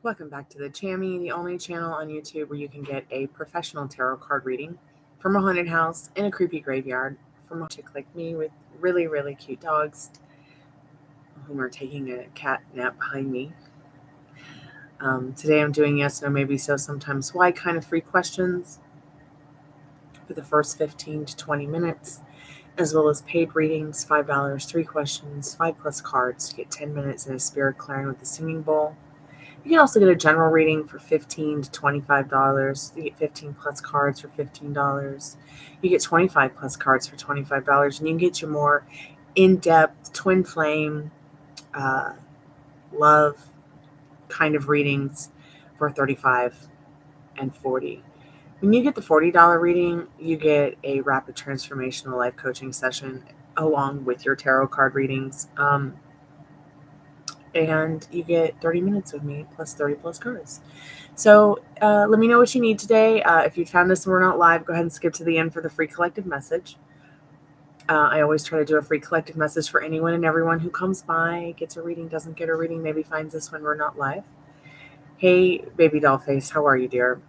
Welcome back to the Chammy, the only channel on YouTube where you can get a professional tarot card reading from a haunted house in a creepy graveyard from a chick like me with really, really cute dogs whom are taking a cat nap behind me. Today I'm doing yes, no, maybe, so, sometimes why kind of free questions for the first 15 to 20 minutes, as well as paid readings, $5, 3 questions, 5+ cards to get 10 minutes in a spirit clearing with a singing bowl. You can also get a general reading for $15 to $25. You get 15+ cards for $15. You get 25+ cards for $25, and you can get your more in-depth Twinflame love kind of readings for $35 and $40. When you get the $40 reading, you get a rapid transformational life coaching session along with your tarot card readings. And you get 30 minutes with me plus 30+ cards. So let me know what you need today. If you found this and we're not live, go ahead and skip to the end for the free collective message. I always try to do a free collective message for anyone and everyone who comes by, gets a reading, doesn't get a reading, maybe finds this when we're not live. Hey, baby doll face, how are you, dear?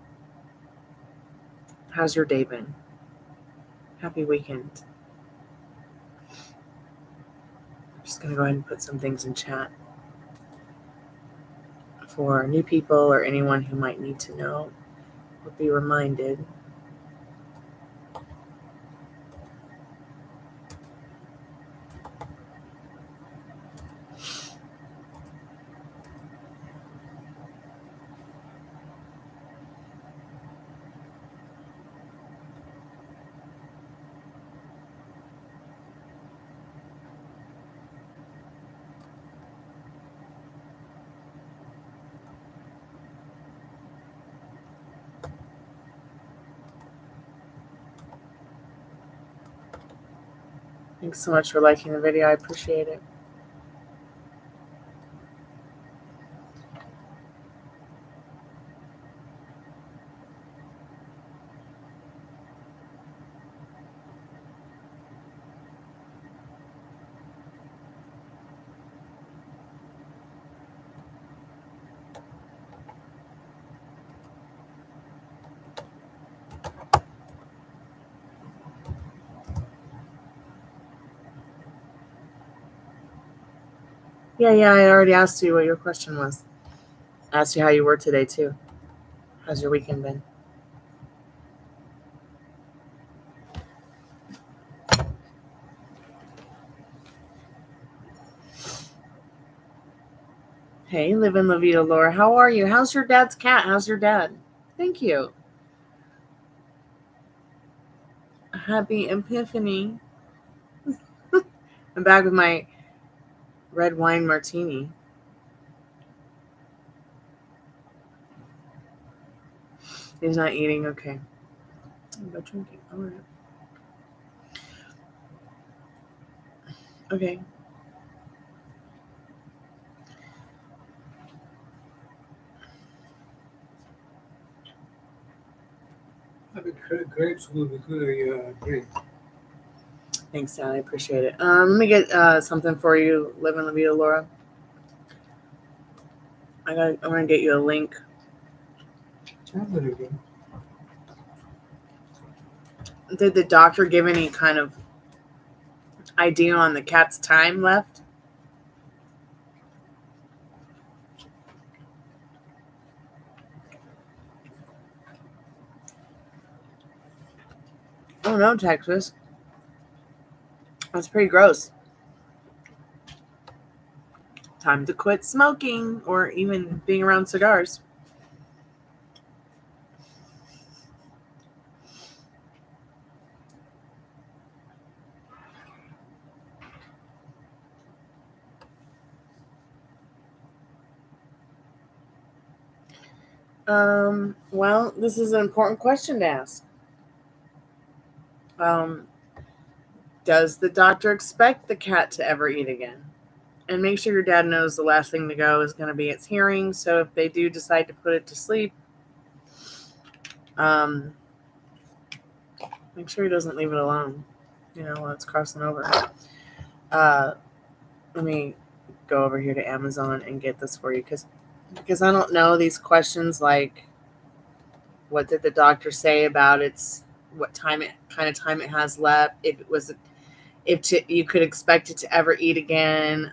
How's your day been? Happy weekend. I'm just going to go ahead and put some things in chat for new people or anyone who might need to know or be reminded. Thanks so much for liking the video. I appreciate it. Yeah, I already asked you what your question was. I asked you how you were today, too. How's your weekend been? Hey, live in La Vida, Laura. How are you? How's your dad's cat? How's your dad? Thank you. Happy Epiphany. I'm back with my red wine martini. He's not eating? Okay. Go drinking. All right. Okay. Grapes will be good. Drink. Thanks, Dad. I appreciate it. Let me get something for you, live in La Vida, Laura. I'm gonna get you a link. Did the doctor give any kind of idea on the cat's time left? Oh no, Texas. That's pretty gross. Time to quit smoking or even being around cigars. Well, this is an important question to ask. Does the doctor expect the cat to ever eat again? And make sure your dad knows the last thing to go is going to be its hearing. So if they do decide to put it to sleep, make sure he doesn't leave it alone, while it's crossing over. Let me go over here to Amazon and get this for you, because because I don't know these questions like what did the doctor say about what time it kind of time it has left, if it was you could expect it to ever eat again,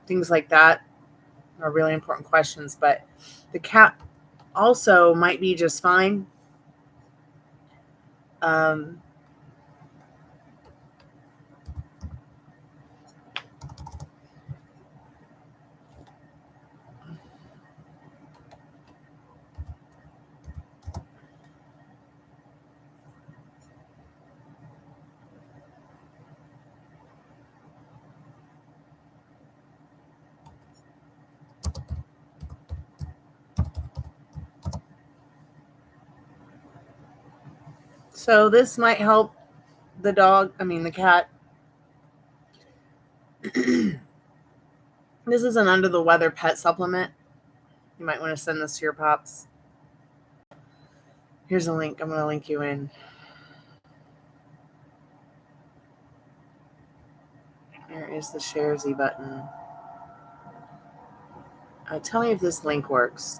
things like that are really important questions. But the cat also might be just fine. So this might help the cat. This is an under the weather pet supplement. You might want to send this to your pops. Here's a link. I'm going to link you in. Here is the Sharesy button. Tell me if this link works.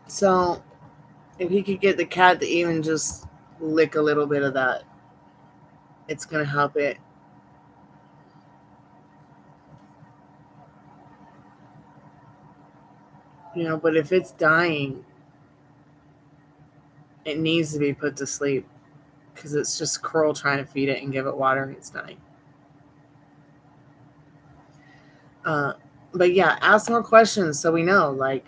So, if you could get the cat to even just lick a little bit of that, it's going to help it. But if it's dying, it needs to be put to sleep because it's just Coral trying to feed it and give it water and it's dying. But yeah, ask more questions so we know, like,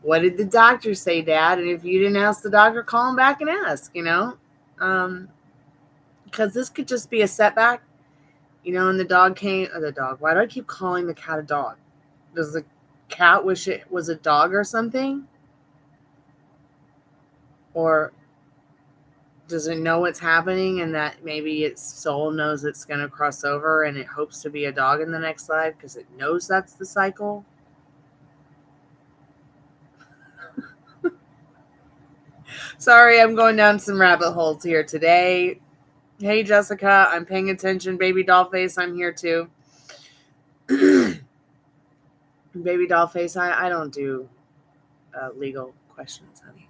what did the doctor say, Dad? And if you didn't ask the doctor, call him back and ask, because this could just be a setback, and the dog why do I keep calling the cat a dog? Does the cat wish it was a dog or something? Or does it know what's happening and that maybe its soul knows it's going to cross over and it hopes to be a dog in the next life because it knows that's the cycle? Sorry, I'm going down some rabbit holes here today. Hey, Jessica, I'm paying attention. Baby doll face, I'm here too. Baby doll face, I don't do legal questions, honey.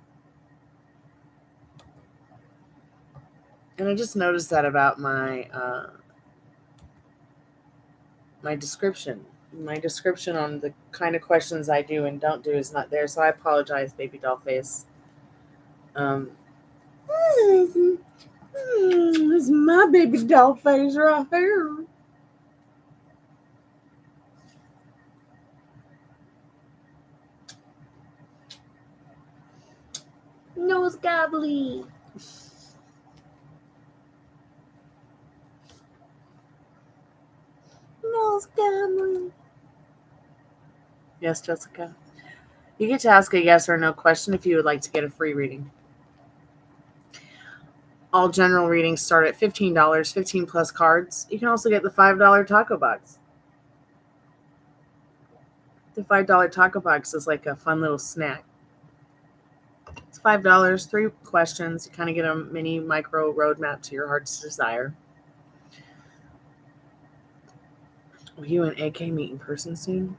And I just noticed that about my my description. My description on the kind of questions I do and don't do is not there, so I apologize, baby doll face. It's my baby doll face right here. Nose gobbly. Nose gobbly. Yes, Jessica. You get to ask a yes or no question if you would like to get a free reading. All general readings start at $15, 15 plus cards. You can also get the $5 taco box. The $5 taco box is like a fun little snack. It's $5, 3 questions. You kind of get a mini micro roadmap to your heart's desire. Will you and AK meet in person soon?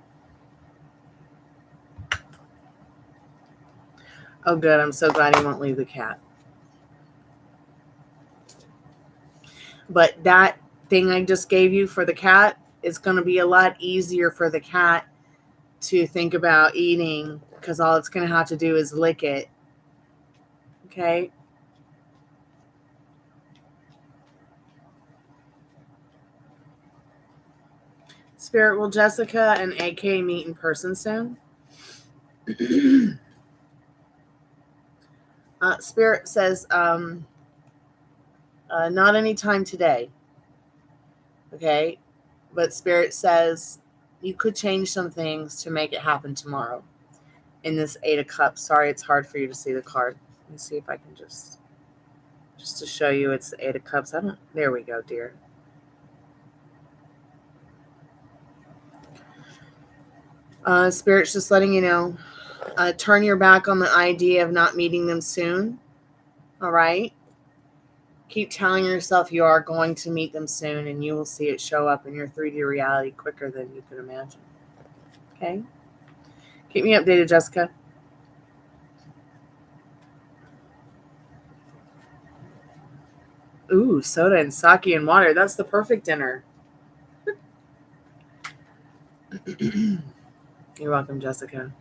Oh, good. I'm so glad he won't leave the cat. But that thing I just gave you for the cat is going to be a lot easier for the cat to think about eating because all it's going to have to do is lick it. Okay? Spirit, will Jessica and AK meet in person soon? Spirit says, not anytime today. Okay? But Spirit says you could change some things to make it happen tomorrow. In this 8 of Cups. Sorry, it's hard for you to see the card. Let me see if I can just to show you it's the 8 of Cups. There we go, dear. Spirit's just letting you know, turn your back on the idea of not meeting them soon. All right? Keep telling yourself you are going to meet them soon, and you will see it show up in your 3D reality quicker than you could imagine. Okay? Keep me updated, Jessica. Ooh, soda and sake and water. That's the perfect dinner. You're welcome, Jessica.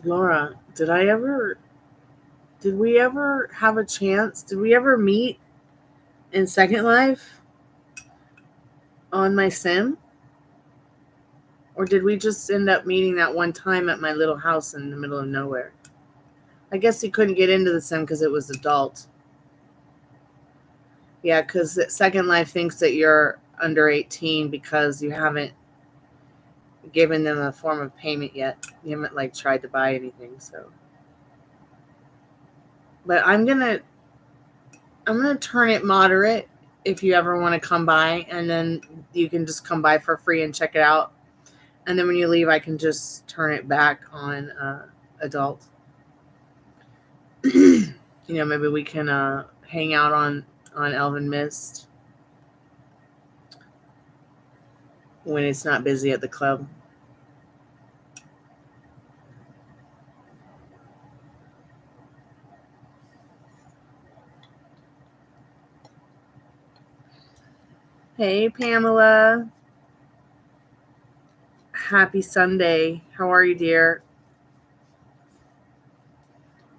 Laura, did we ever have a chance? Did we ever meet in Second Life on my sim? Or did we just end up meeting that one time at my little house in the middle of nowhere? I guess you couldn't get into the sim because it was adult. Yeah, because Second Life thinks that you're under 18 because you haven't given them a form of payment yet. You haven't like tried to buy anything, so. But I'm gonna turn it moderate if you ever want to come by, and then you can just come by for free and check it out. And then when you leave, I can just turn it back on adult. Maybe we can hang out on Elven Mist when it's not busy at the club. Hey, Pamela. Happy Sunday. How are you, dear?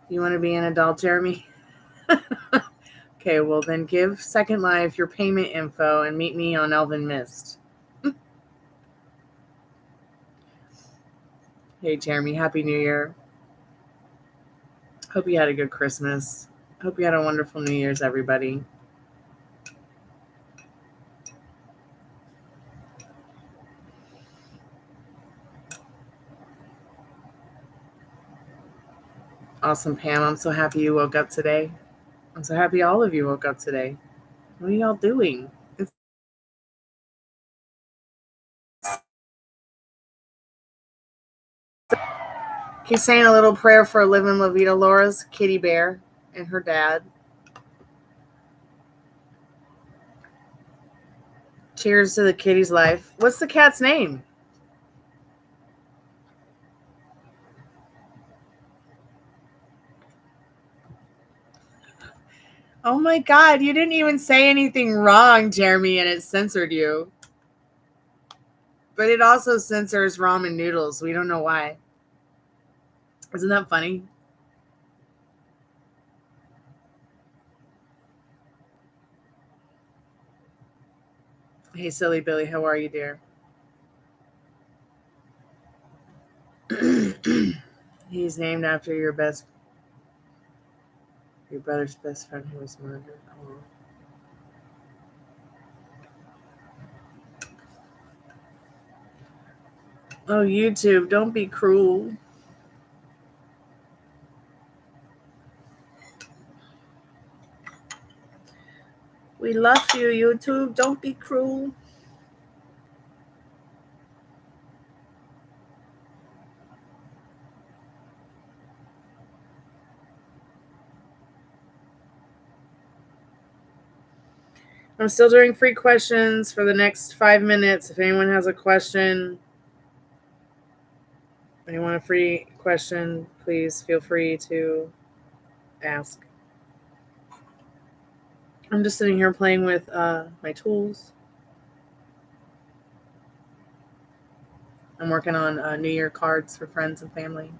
You want to be an adult, Jeremy? Okay, well then give Second Life your payment info and meet me on Elven Mist. Hey, Jeremy. Happy New Year. Hope you had a good Christmas. Hope you had a wonderful New Year's, everybody. Awesome, Pam. I'm so happy you woke up today. I'm so happy all of you woke up today. What are y'all doing? Keep saying a little prayer for living La Vida Laura's kitty bear and her dad. Cheers to the kitty's life. What's the cat's name? Oh my God, you didn't even say anything wrong, Jeremy, and it censored you. But it also censors ramen noodles. We don't know why. Isn't that funny? Hey, silly Billy, how are you, dear? He's named after your brother's best friend who was murdered. Oh, YouTube, don't be cruel. We love you, YouTube. Don't be cruel. I'm still doing free questions for the next 5 minutes. If anyone has a question, anyone a free question, please feel free to ask. I'm just sitting here playing with my tools. I'm working on New Year cards for friends and family.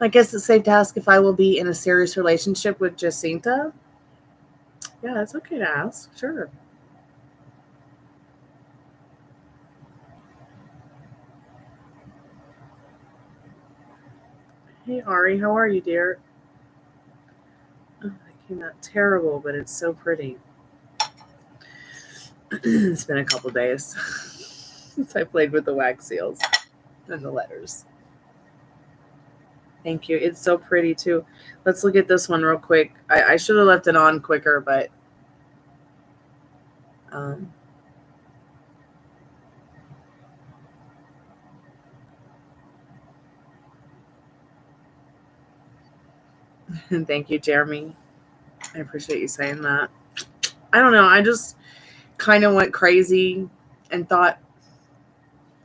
I guess it's safe to ask if I will be in a serious relationship with Jacinta. Yeah, it's okay to ask. Sure. Hey, Ari, how are you, dear? Oh, that came out terrible, but it's so pretty. It's been a couple days since I played with the wax seals and the letters. Thank you. It's so pretty too. Let's look at this one real quick. I should have left it on quicker, but thank you, Jeremy. I appreciate you saying that. I don't know. I just kind of went crazy and thought,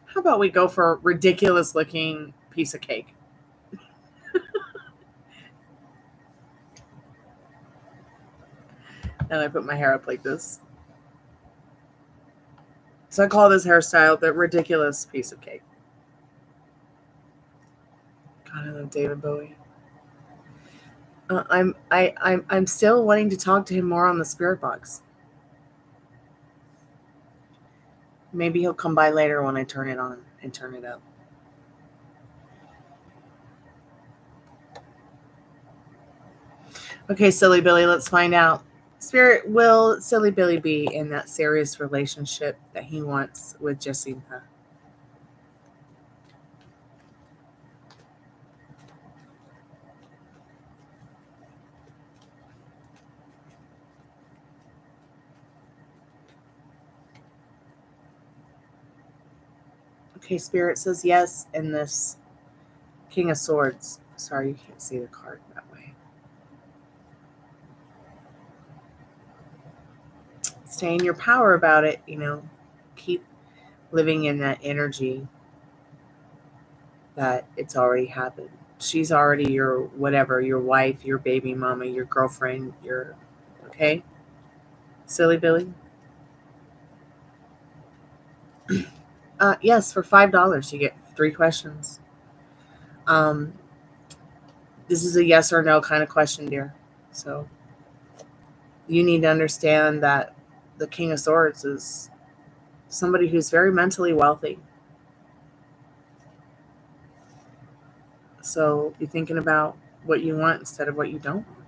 how about we go for a ridiculous looking piece of cake? And I put my hair up like this. So I call this hairstyle the ridiculous piece of cake. God, I love David Bowie. I'm still wanting to talk to him more on the Spiritbox. Maybe he'll come by later when I turn it on and turn it up. Okay, Silly Billy, let's find out. Spirit, will Silly Billy be in that serious relationship that he wants with Jacinta? Okay, Spirit says yes in this King of Swords. Sorry, you can't see the card that way. Stay in your power about it, keep living in that energy that it's already happened. She's already your whatever, your wife, your baby mama, your girlfriend, okay? Silly Billy? Yes, for $5 you get 3 questions. This is a yes or no kind of question, dear. So you need to understand that the King of Swords is somebody who's very mentally wealthy. So be thinking about what you want instead of what you don't want.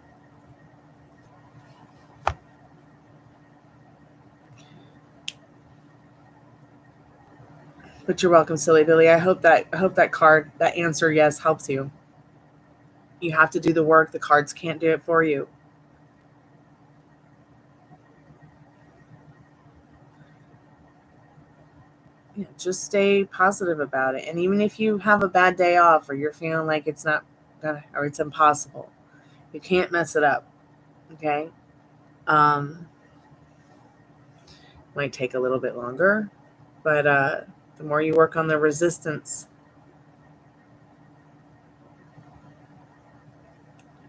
But you're welcome, Silly Billy. I hope that card, that answer yes, helps you. You have to do the work. The cards can't do it for you. Yeah, just stay positive about it. And even if you have a bad day off or you're feeling like it's not gonna or it's impossible, you can't mess it up. Okay? Might take a little bit longer, but the more you work on the resistance,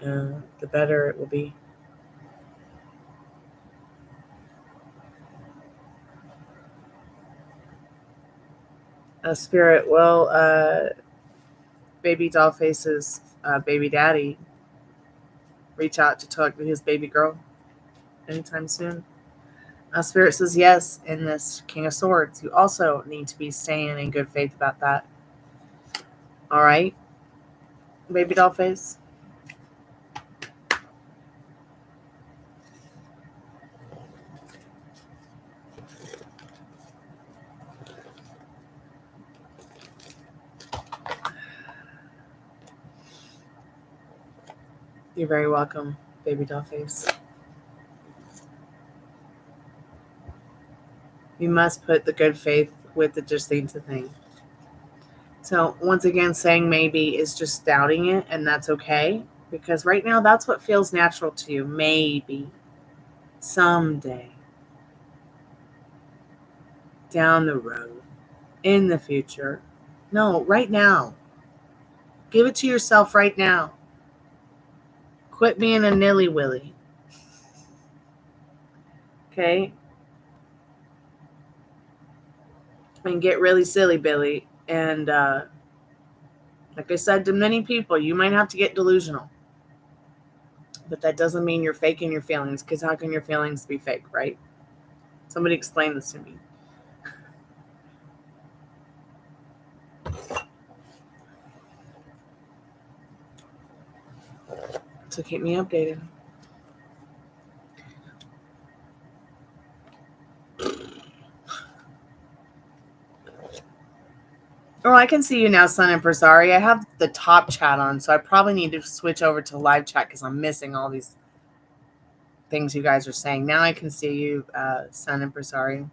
the better it will be. Spirit, well, baby Dollface's baby daddy reach out to talk to his baby girl anytime soon? Spirit says yes in this King of Swords. You also need to be staying in good faith about that. All right, baby Dollface? You're very welcome, baby Dollface. You must put the good faith with the Jacinta thing. So once again, saying maybe is just doubting it, and that's okay. Because right now, that's what feels natural to you. Maybe. Someday. Down the road. In the future. No, right now. Give it to yourself right now. Quit being a nilly-willy. Okay? And get really silly, Billy. And like I said to many people, you might have to get delusional. But that doesn't mean you're faking your feelings, because how can your feelings be fake, right? Somebody explain this to me. So keep me updated. Oh, I can see you now, Sun Empress. Sorry, I have the top chat on, so I probably need to switch over to live chat because I'm missing all these things you guys are saying. Now I can see you, Sun Empress. Sorry.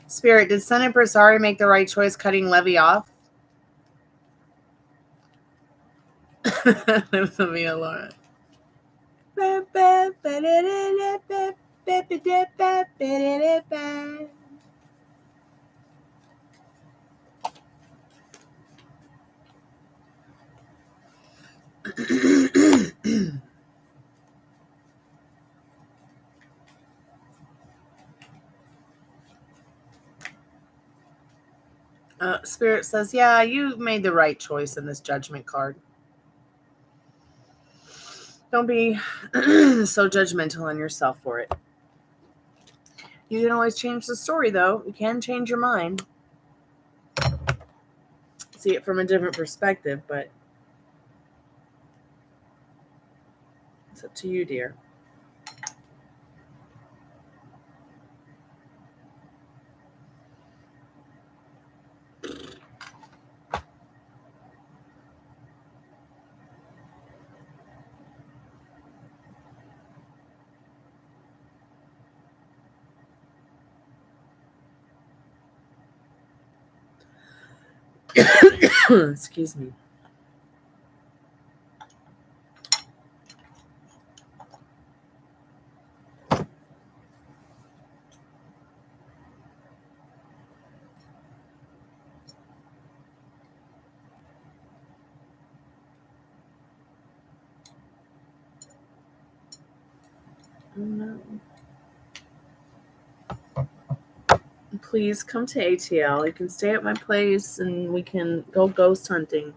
Spirit, did Sun Empress Sorry make the right choice cutting Levy off? Live me Laura. Spirit says, yeah, you made the right choice in this judgment card. Don't be so judgmental on yourself for it. You can always change the story, though. You can change your mind. See it from a different perspective, but it's up to you, dear. Excuse me. No. Please come to ATL. You can stay at my place and we can go ghost hunting.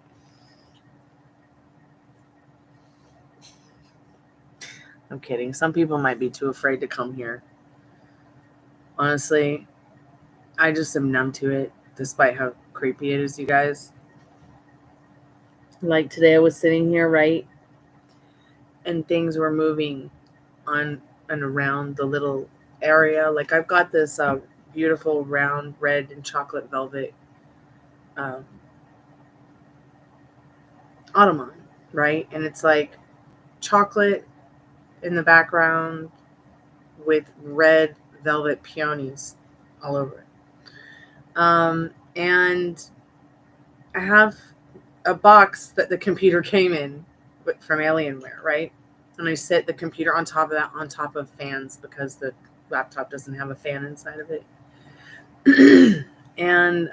I'm kidding. Some people might be too afraid to come here. Honestly, I just am numb to it, despite how creepy it is, you guys. Like today I was sitting here, right? And things were moving on and around the little area. Like I've got this beautiful round red and chocolate velvet ottoman, right? And it's like chocolate in the background with red velvet peonies all over it. And I have a box that the computer came in from Alienware, right? And I sit the computer on top of that, on top of fans, because the laptop doesn't have a fan inside of it. And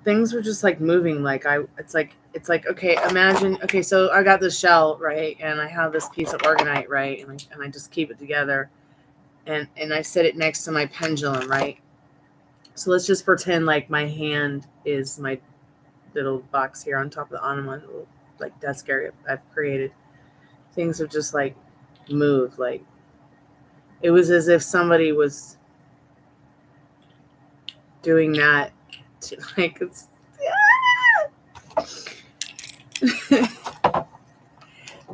things were just like moving. Like it's like okay, imagine. Okay, so I got this shell, right, and I have this piece of organite, right, and I just keep it together, and I set it next to my pendulum, right. So let's just pretend like my hand is my little box here on top of the ottoman, little like desk area I've created. Things have just like moved. Like it was as if somebody was doing that to, like it's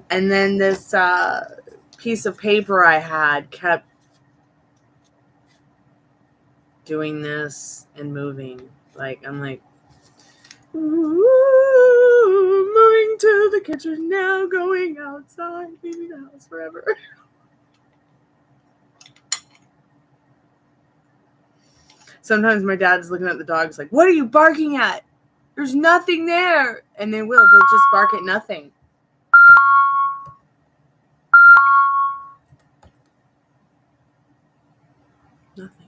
and then this piece of paper I had kept doing this and moving. Like I'm like, ooh, moving to the kitchen now, going outside, leaving the house forever. Sometimes my dad's looking at the dogs like, what are you barking at? There's nothing there. And they'll just bark at nothing. Nothing.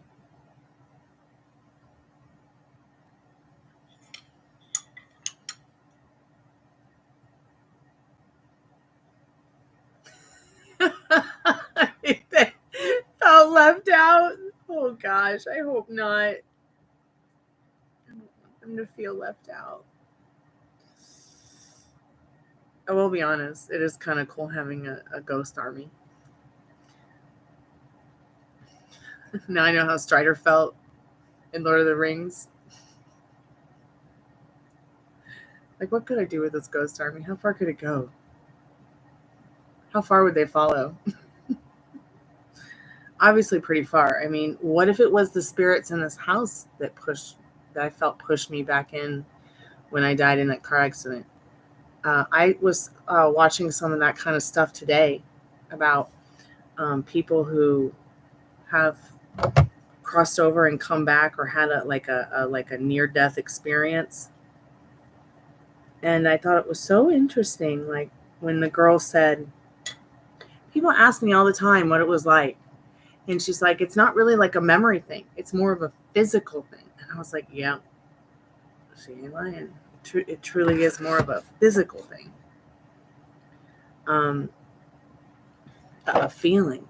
Felt left out. Oh gosh, I hope not. I don't want them to feel left out. I will be honest, it is kind of cool having a ghost army. Now I know how Strider felt in Lord of the Rings. Like, what could I do with this ghost army? How far could it go? How far would they follow? obviously pretty far. I mean, what if it was the spirits in this house that I felt pushed me back in when I died in that car accident? I was watching some of that kind of stuff today about people who have crossed over and come back or had a near death experience. And I thought it was so interesting, like when the girl said, people ask me all the time what it was like. And she's like, it's not really like a memory thing. It's more of a physical thing. And I was like, yeah, she ain't lying. It truly is more of a physical thing. A feeling.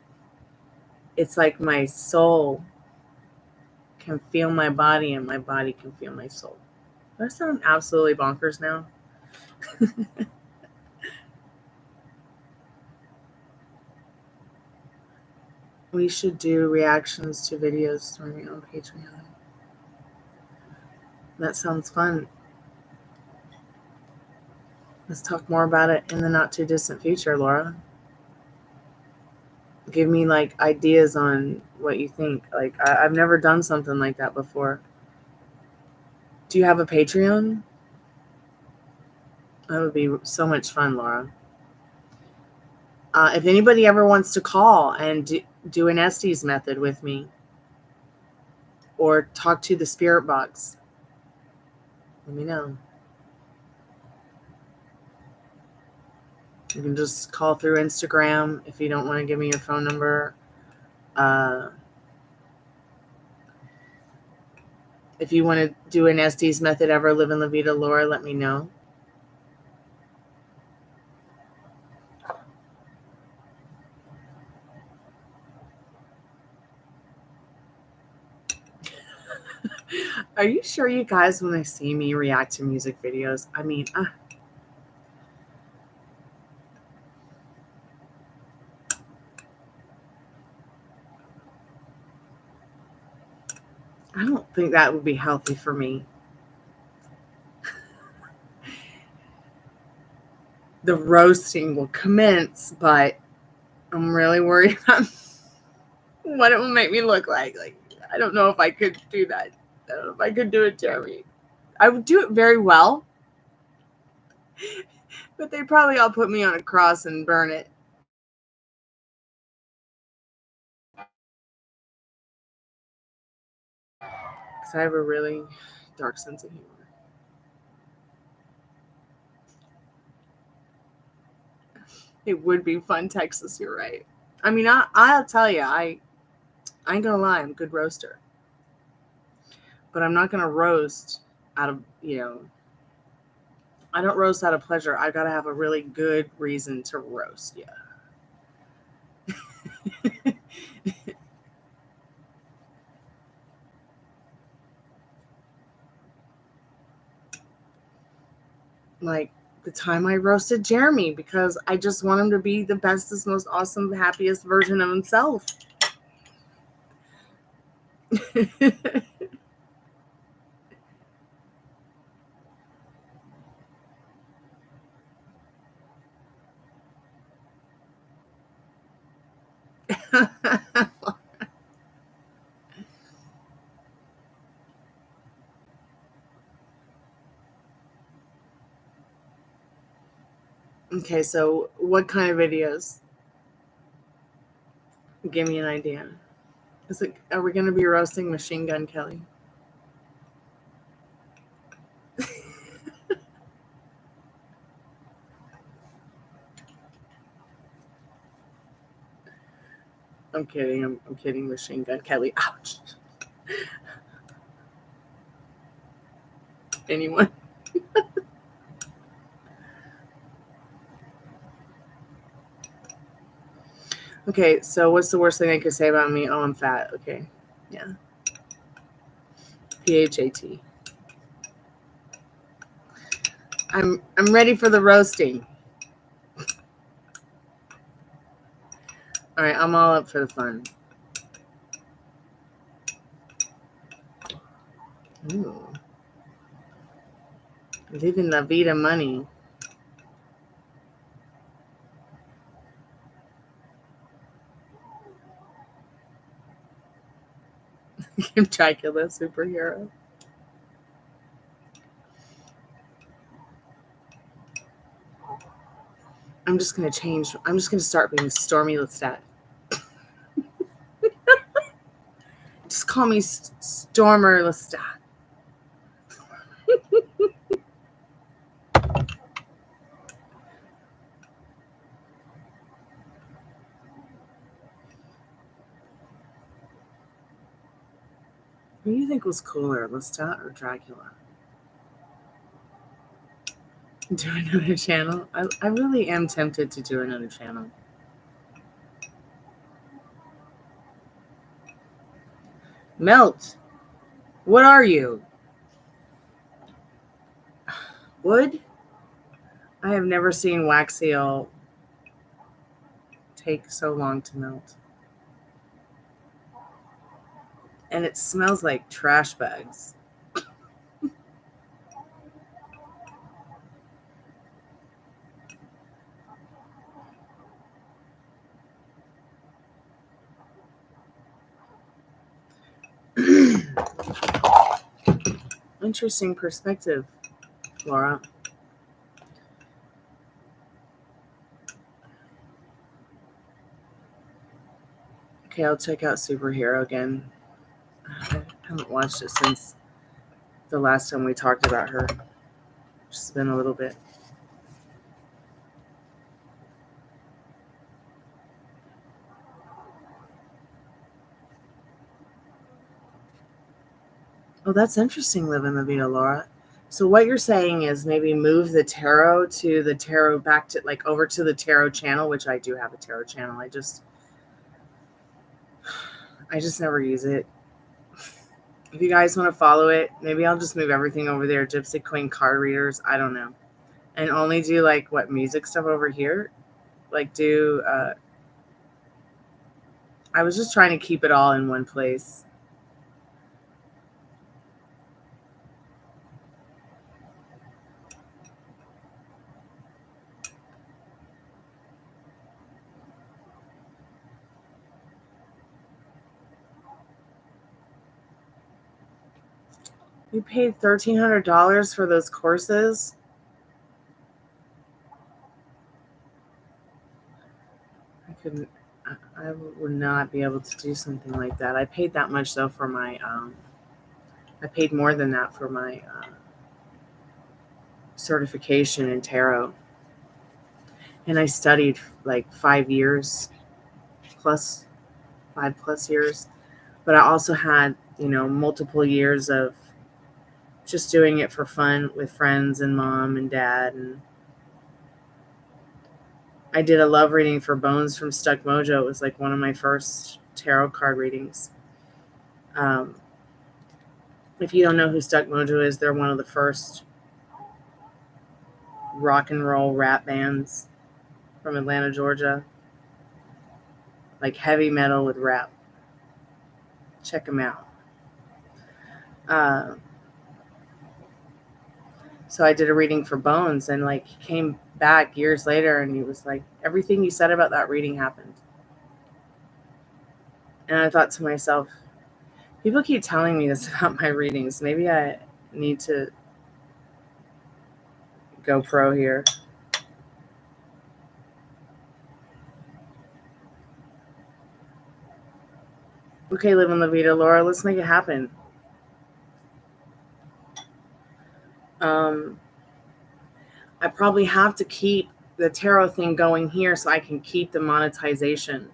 It's like my soul can feel my body and my body can feel my soul. Do I sound absolutely bonkers now? We should do reactions to videos streaming on Patreon. That sounds fun. Let's talk more about it in the not too distant future, Laura. Give me like ideas on what you think. Like I've never done something like that before. Do you have a Patreon? That would be so much fun, Laura. If anybody ever wants to call and do an Estes method with me or talk to the Spiritbox, let me know. You can just call through Instagram if you don't want to give me your phone number. If you want to do an Estes method ever, live in La Vida, Laura, let me know. Are you sure you guys want to see me react to music videos? I mean, I don't think that would be healthy for me. The roasting will commence, but I'm really worried about what it will make me look like. Like, I don't know if I could do that. I don't know if I could do it, Jeremy. I would do it very well, but they'd probably all put me on a cross and burn it. Because I have a really dark sense of humor. It would be fun, Texas. You're right. I mean, I'll tell you, I ain't gonna lie, I'm a good roaster. But I'm not gonna roast out of, I don't roast out of pleasure. I gotta have a really good reason to roast. Yeah. Like the time I roasted Jeremy because I just want him to be the bestest, most awesome, happiest version of himself. Okay, so what kind of videos? Give me an idea. Are we going to be roasting Machine Gun Kelly? I'm kidding. I'm kidding. Machine Gun Kelly. Ouch. Anyone? Okay, so what's the worst thing they could say about me? Oh, I'm fat. Okay. Yeah. PHAT. I'm ready for the roasting. All right, I'm all up for the fun. Ooh. Living La Vida money. I'm Dracula superhero. I'm just going to start being Stormy Lestat. Just call me Stormer Lestat. Who do you think was cooler, Lestat or Dracula? Do another channel? I really am tempted to do another channel. Melt. What are you? Wood? I have never seen wax seal take so long to melt. And it smells like trash bags. Interesting perspective, Laura. Okay, I'll check out Superhero again. I haven't watched it since the last time we talked about her. It's been a little bit. Oh, that's interesting, Living La Vida, Laura. So what you're saying is maybe move the tarot back to like over to the tarot channel, which I do have a tarot channel. I just never use it. If you guys want to follow it, maybe I'll just move everything over there. Gypsy Queen card readers. I don't know. And only do like what music stuff over here. Like do I was just trying to keep it all in one place. You paid $1,300 for those courses? I would not be able to do something like that. I paid that much though for my I paid more than that for my certification in tarot. And I studied like 5 years plus 5+ years. But I also had, multiple years of just doing it for fun with friends and mom and dad. And I did a love reading for Bones from Stuck Mojo. It was like one of my first tarot card readings. If you don't know who Stuck Mojo is, they're one of the first rock and roll rap bands from Atlanta, Georgia. Like heavy metal with rap. Check them out. So I did a reading for Bones, and like he came back years later and he was like, everything you said about that reading happened. And I thought to myself, people keep telling me this about my readings. Maybe I need to go pro here. Okay, Living La Vida, Laura, let's make it happen. I probably have to keep the tarot thing going here so I can keep the monetization.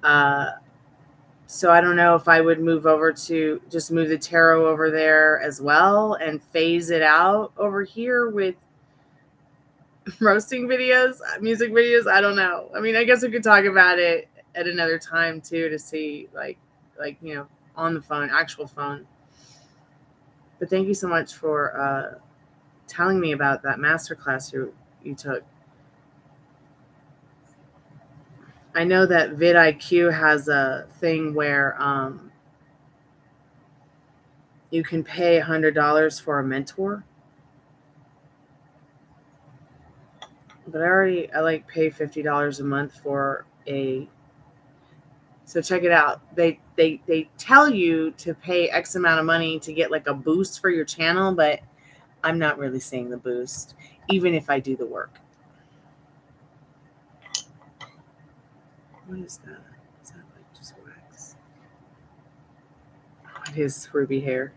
So I don't know if I would move over to just move the tarot over there as well and phase it out over here with roasting videos, music videos. I don't know. I mean, I guess we could talk about it at another time too to see like on the phone, actual phone. But thank you so much for telling me about that masterclass you took. I know that vidIQ has a thing where you can pay $100 for a mentor. But I like pay $50 a month for a So check it out. They tell you to pay X amount of money to get like a boost for your channel, but I'm not really seeing the boost, even if I do the work. What is that? Is that like just wax? Oh, it is ruby hair.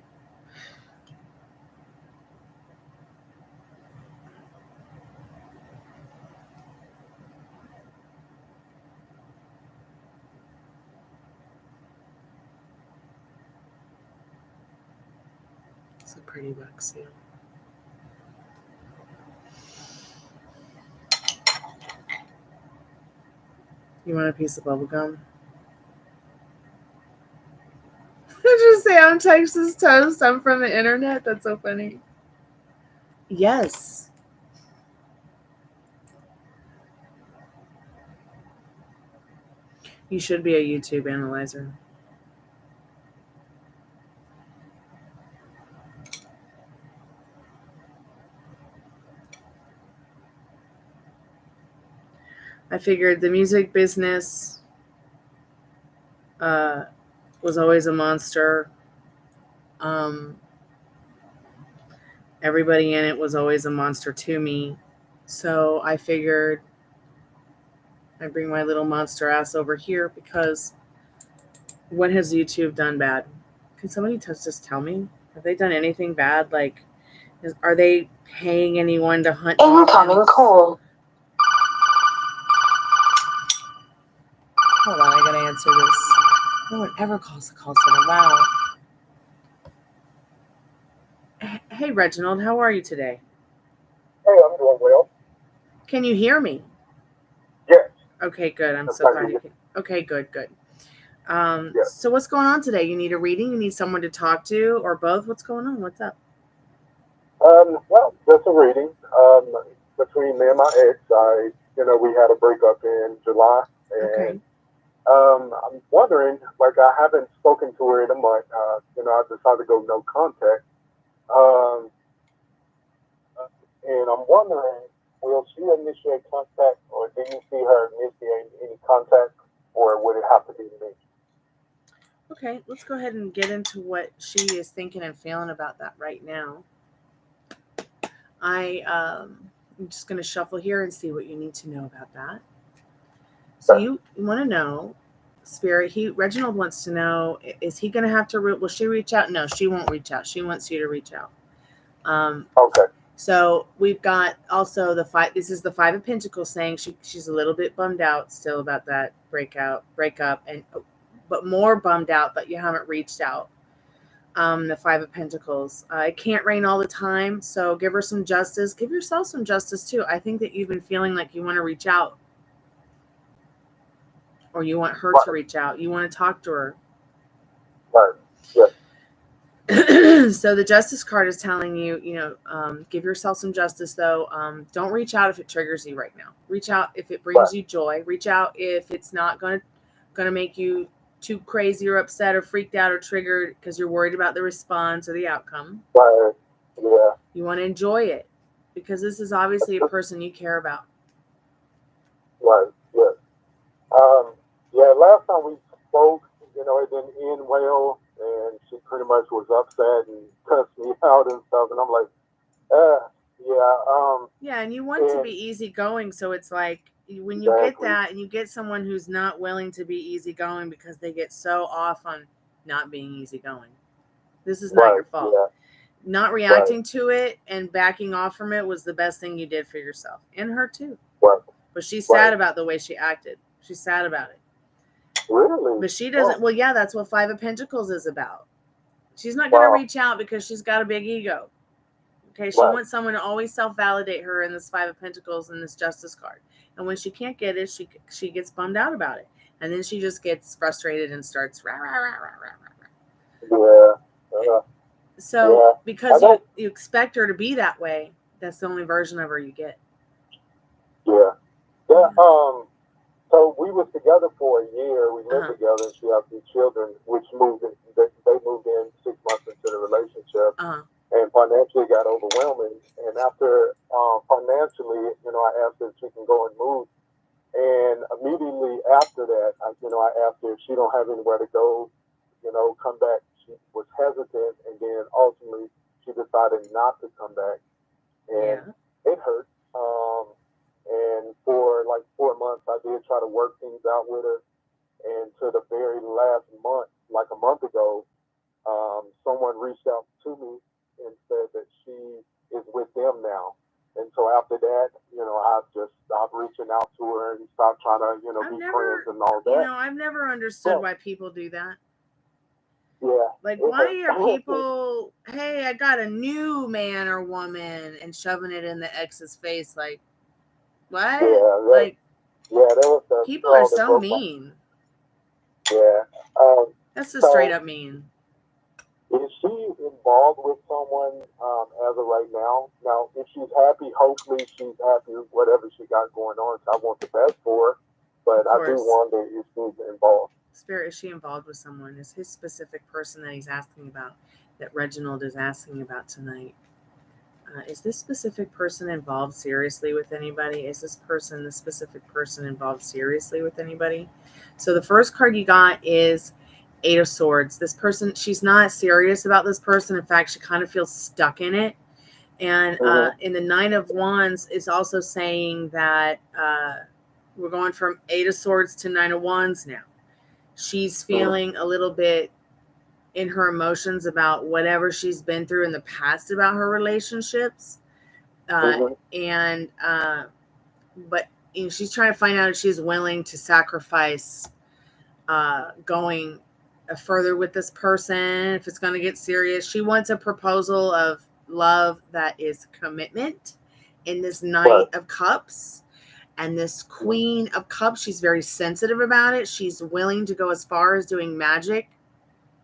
It's a pretty wax seal. You want a piece of bubble gum? Did you say I'm Texas toast? I'm from the internet? That's so funny. Yes. You should be a YouTube analyzer. I figured the music business was always a monster. Everybody in it was always a monster to me. So I figured I'd bring my little monster ass over here because what has YouTube done bad? Can somebody just tell me? Have they done anything bad? Like, are they paying anyone to hunt? Incoming call. Hold on, I gotta answer this. No one ever calls the call center. Wow. Hey, Reginald, how are you today? Hey, I'm doing well. Can you hear me? Yes. Okay, good. I'm so glad you can. Okay, good. Yes. So what's going on today? You need a reading? You need someone to talk to, or both? What's going on? What's up? Well, just a reading. Between me and my ex, we had a breakup in July, and I'm wondering, like, I haven't spoken to her in a month. I decided to go no contact. And I'm wondering, will she initiate contact, or do you see her initiating any contact, or would it have to be me? Okay, let's go ahead and get into what she is thinking and feeling about that right now. I'm just going to shuffle here and see what you need to know about that. So you want to know, Spirit, Reginald wants to know, is he going to have to, will she reach out? No, she won't reach out. She wants you to reach out. Okay. So we've got also the five. This is the Five of Pentacles saying she's a little bit bummed out still about that breakup, but more bummed out that you haven't reached out. The Five of Pentacles. It can't rain all the time, so give her some justice. Give yourself some justice too. I think that you've been feeling like you want to reach out, or you want her to reach out. You want to talk to her. Right. Yeah. So the Justice card is telling you, give yourself some justice, though. Don't reach out if it triggers you right now. Reach out if it brings you joy. Reach out if it's not going to make you too crazy or upset or freaked out or triggered because you're worried about the response or the outcome. Right. Yeah. You want to enjoy it because this is obviously a person you care about. Right. Yeah. Last time we spoke, it didn't end well, and she pretty much was upset and cussed me out and stuff, and I'm like, yeah, and you want to be easygoing, so it's like when you get that and you get someone who's not willing to be easygoing because they get so off on not being easygoing. This is not your fault. Yeah. Not reacting to it and backing off from it was the best thing you did for yourself and her too. Right. But she's sad about the way she acted. She's sad about it. Really? But she doesn't. Well, yeah, that's what Five of Pentacles is about. She's not going to reach out because she's got a big ego. Okay, she wants someone to always self-validate her in this Five of Pentacles and this Justice card. And when she can't get it, she gets bummed out about it. And then she just gets frustrated and starts rah, rah, rah, rah, rah, rah. Yeah. So because you expect her to be that way, that's the only version of her you get. Yeah. Yeah. So we were together for a year. We lived together, and she had 2 children, which they moved in 6 months into the relationship. And financially got overwhelming. And after financially, I asked her if she can go and move. And And immediately after that, I asked her if she don't have anywhere to go, come back. She was hesitant, and then ultimately she decided not to come back, and Yeah. it hurt. And for like 4 months, I did try to work things out with her, and to the very last month, like a month ago, someone reached out to me and said that she is with them now. And so after that, I just stopped reaching out to her and stopped trying to, be friends and all that. I've never understood why people do that. Yeah. Like, why are people, hey, I got a new man or woman, and shoving it in the ex's face? Like, what? Yeah, that was the people are so mean. Yeah. That's just straight up mean. Is she involved with someone as of right now? Now, if she's happy, hopefully she's happy with whatever she got going on. So I want the best for her, but I do wonder if she's involved. Spirit, is she involved with someone? Is his specific person that he's asking about, that Reginald is asking about tonight? Is this specific person involved seriously with anybody? Is this specific person involved seriously with anybody? So the first card you got is Eight of Swords. This person, she's not serious about this person. In fact, she kind of feels stuck in it. And in the Nine of Wands is also saying that we're going from Eight of Swords to Nine of Wands now. She's feeling a little bit in her emotions about whatever she's been through in the past about her relationships. But she's trying to find out if she's willing to sacrifice going further with this person, if it's going to get serious. She wants a proposal of love that is commitment in this Knight of Cups. And this Queen of Cups, she's very sensitive about it. She's willing to go as far as doing magic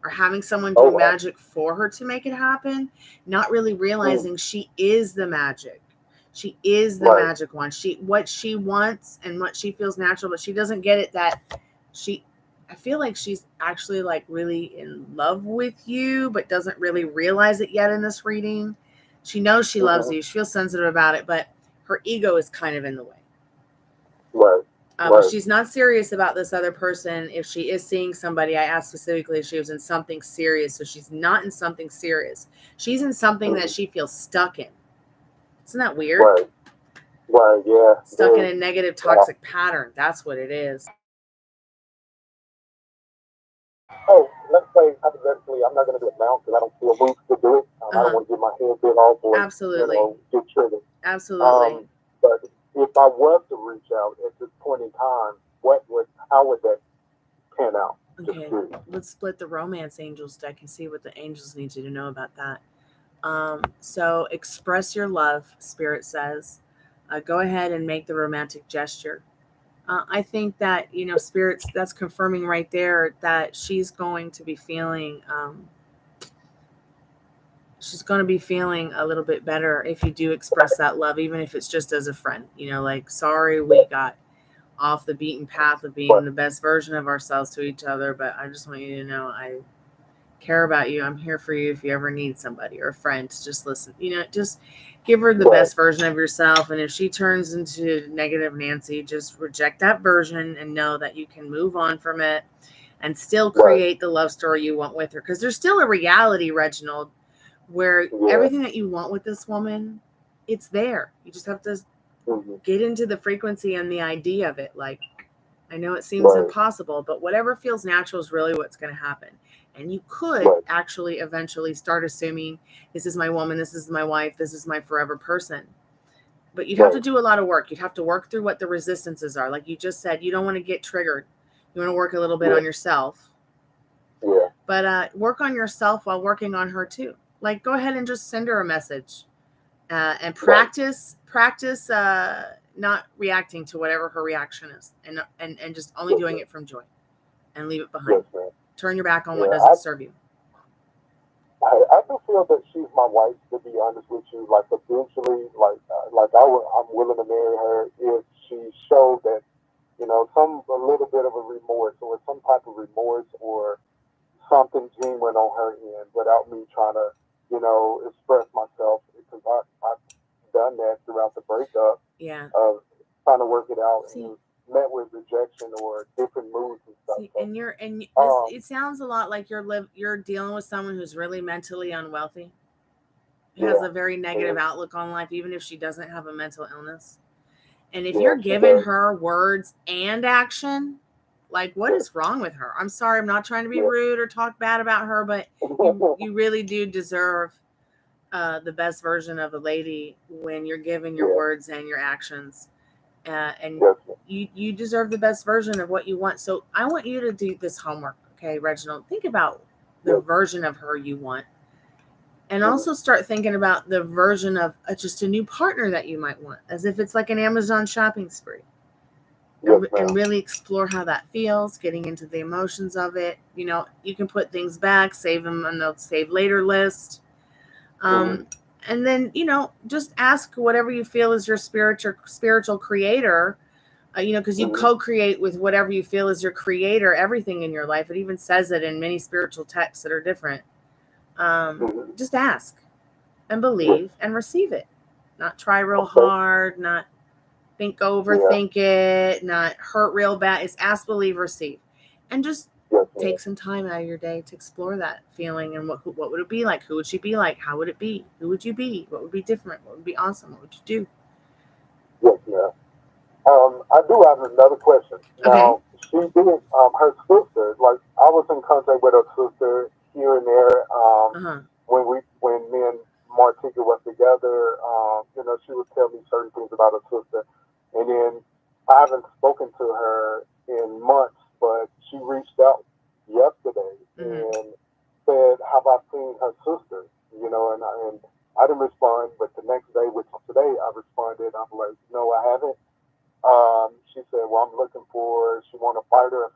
or having someone do magic for her to make it happen, not really realizing she is the magic. She is the magic one. What she wants and what she feels natural, but she doesn't get it that I feel like she's actually like really in love with you, but doesn't really realize it yet in this reading. She knows she loves you. She feels sensitive about it, but her ego is kind of in the way. But she's not serious about this other person. If she is seeing somebody, I asked specifically if she was in something serious. So she's not in something serious. She's in something that she feels stuck in. Isn't that weird? Right, yeah. Stuck in a negative, toxic pattern. That's what it is. Oh, let's say hypothetically, I'm not going to do it now because I don't feel moved to do it. I don't want to get my head bit off or get triggered. Absolutely. But if I was to reach out at this point in time, how would that pan out? Okay, let's split the romance angels deck and see what the angels need you to know about that. So express your love, Spirit says. Go ahead and make the romantic gesture. I think that, Spirit's, that's confirming right there that she's going to be feeling a little bit better if you do express that love, even if it's just as a friend. Like, sorry we got off the beaten path of being the best version of ourselves to each other, but I just want you to know I care about you. I'm here for you if you ever need somebody or a friend to just listen. Just give her the best version of yourself. And if she turns into negative Nancy, just reject that version and know that you can move on from it and still create the love story you want with her. Because there's still a reality, Reginald, where everything that you want with this woman, it's there. You just have to get into the frequency and the idea of it. Like, I know it seems impossible, but whatever feels natural is really what's going to happen. And you could actually eventually start assuming this is my woman, this is my wife, this is my forever person. But you'd have to do a lot of work. You'd have to work through what the resistances are. Like you just said, you don't want to get triggered. You want to work a little bit on yourself. But work on yourself while working on her too. Like, go ahead and just send her a message and practice not reacting to whatever her reaction is, and just only doing it from joy, and leave it behind. Turn your back on what doesn't serve you. I do feel that she's my wife, to be honest with you. Like, eventually, I'm willing to marry her if she showed that, a little bit of a remorse or some type of remorse or something genuine on her end without me trying to, express myself, because I've done that throughout the breakup. Yeah. Of trying to work it out. See, and, met with rejection or different moods and stuff. See, So, and this, um, it sounds a lot like you're dealing with someone who's really mentally unwealthy, has yeah, a very negative mhm, outlook on life, even if she doesn't have a mental illness. And if yeah, you're she giving does. her words and action, like what Yes, is wrong with her? I'm sorry, I'm not trying to be yeah, rude or talk bad about her, but you really do deserve the best version of a lady when you're giving your yeah, words and your actions. And yes, you deserve the best version of what you want. So I want you to do this homework, okay, Reginald? Think about the yes, version of her you want, and mm-hmm, also start thinking about the version of just a new partner that you might want, as if it's like an Amazon shopping spree. yes, And ma'am. really explore how that feels, getting into the emotions of it. You can put things back, save them on the save later list. Mm-hmm, Um, and then, just ask whatever you feel is your spiritual creator, because you mm-hmm, co-create with whatever you feel is your creator, everything in your life. It even says it in many spiritual texts that are different. mm-hmm, Just ask and yes, believe and receive it. Not try real okay, hard, not yeah, overthink it, not hurt real bad. It's ask, believe, receive. And just yes, ma'am. take some time out of your day to explore that feeling and what would it be like? Who would she be like? How would it be? Who would you be? What would be different? What would be awesome? What would you do? Yes, ma'am. I do have another question. Okay. Now, she did, her sister, like, I was in contact with her sister here and there, Uh-huh. when me and Martika was together, she would tell me certain things about her sister. And then I haven't spoken to her in months, but she reached out yesterday Mm-hmm. and said, have I seen her sister? And I didn't respond, but the next day, which is today, I responded. I'm like, no, I haven't. She said, "Well, I'm looking for she want a fighter or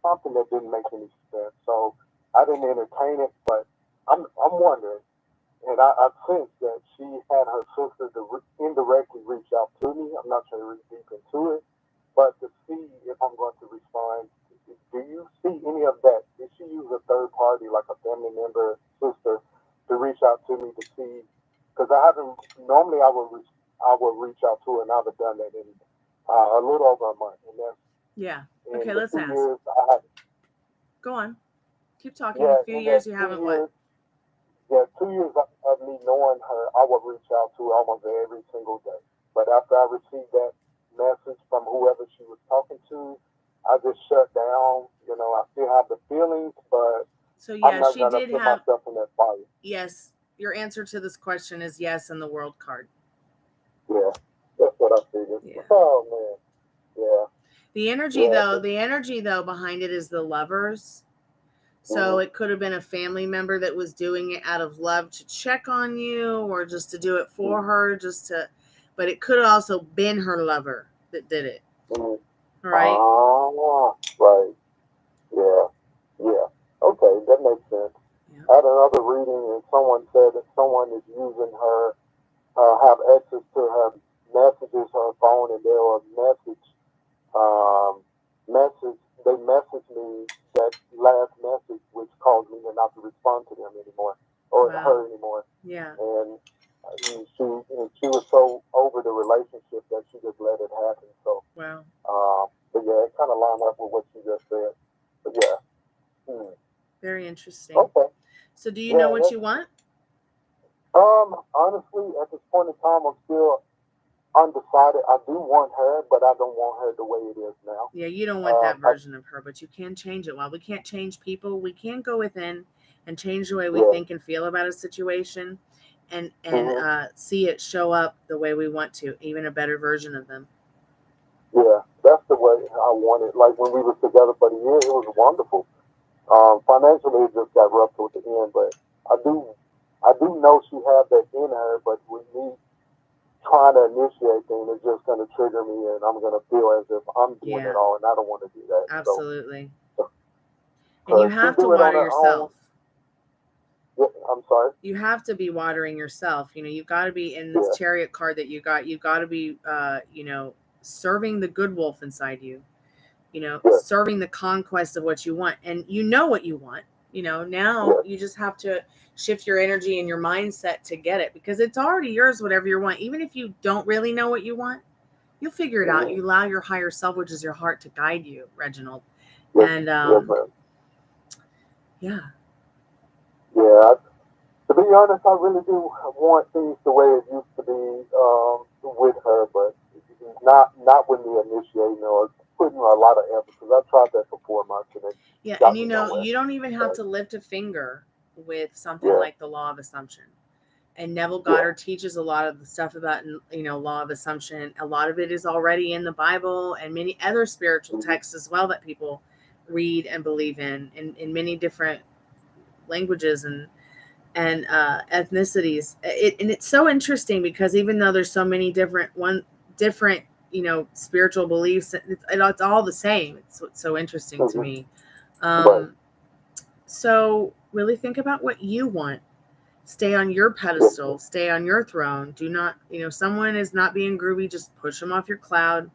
something that didn't make any sense." So I didn't entertain it, but I'm wondering, and I sense that she had her sister indirectly reach out to me. I'm not trying to read deep into it, but to see if I'm going to respond. Do you see any of that? Did she use a third party, like a family member, sister, to reach out to me to see? Because I haven't. Normally, I would reach out to her, and I've done that in a little over a month, and that's Yeah. in Okay, the let's two ask. years I had. Go on. Keep talking. A Yeah, few in that years you two haven't what? years, yeah, 2 years of me knowing her, I would reach out to her almost every single day. But after I received that message from whoever she was talking to, I just shut down. I still have the feelings, but So I'm yeah, not she gonna did put have myself in that fire. yes. Your answer to this question is yes in the world card. Yeah, that's what I figured. Yeah. Oh man, yeah, yeah, The energy though behind it is the lovers. So mm-hmm, it could have been a family member that was doing it out of love to check on you or just to do it for mm-hmm, her, but it could have also been her lover that did it. mm-hmm. All right. Ah, right. Yeah, yeah. Okay, that makes sense. Yeah. I had another reading, and someone said that someone is using her, have access to her messages, her phone, and they'll um, message. They message me that last message, which caused me to not to respond to them anymore or Wow. her anymore. Yeah. And she was so over the relationship that she just let it happen. So, Wow. but yeah, it kind of lined up with what you just said. But yeah, Very interesting. okay. So do you know Yeah, what you want? honestly, at this point in time, I'm still undecided. I do want her, but I don't want her the way it is now. Yeah, you don't want that I version of her, but you can change it. While we can't change people, we can go within and change the way we yeah, think and feel about a situation and hmm see it show up the way we want to, even a better version of them. yeah, that's the way I want it. Like when we was together for the year, it was wonderful. Financially, it just got rough toward the end, but I do, I do know she has that in her. But with me trying to initiate things, it's just going to trigger me, and I'm going to feel as if I'm doing it Yeah, all, and I don't want to do that. So, absolutely. And you because she have to do it on water her own. yourself. Yeah, I'm sorry. You have to be watering yourself. You've got to be in this Yeah, chariot card that you got. You've got to be, serving the good wolf inside you. yeah, Serving the conquest of what you want, and you know what you want. Now yeah, you just have to shift your energy and your mindset to get it because it's already yours. Whatever you want, even if you don't really know what you You'll figure it out. You allow your higher self, which is your heart, to guide you, Reginald. Yes, And yeah. Yeah. To be honest, I really do want things the way it used to be with her, but not with me initiating or putting a lot of effort, because I've tried that for 4 months and it Yeah, got and me nowhere. you don't even have to lift a finger with something like the law of assumption. And Neville Goddard teaches a lot of the stuff about, law of assumption. A lot of it is already in the Bible and many other spiritual texts as well that people read and believe in many different languages and ethnicities. And it's so interesting because even though there's so many different spiritual beliefs, it's all the same. It's what's so interesting to me. So really think about what you want. Stay on your pedestal, stay on your throne. Do not, someone is not being groovy, just push them off your cloud.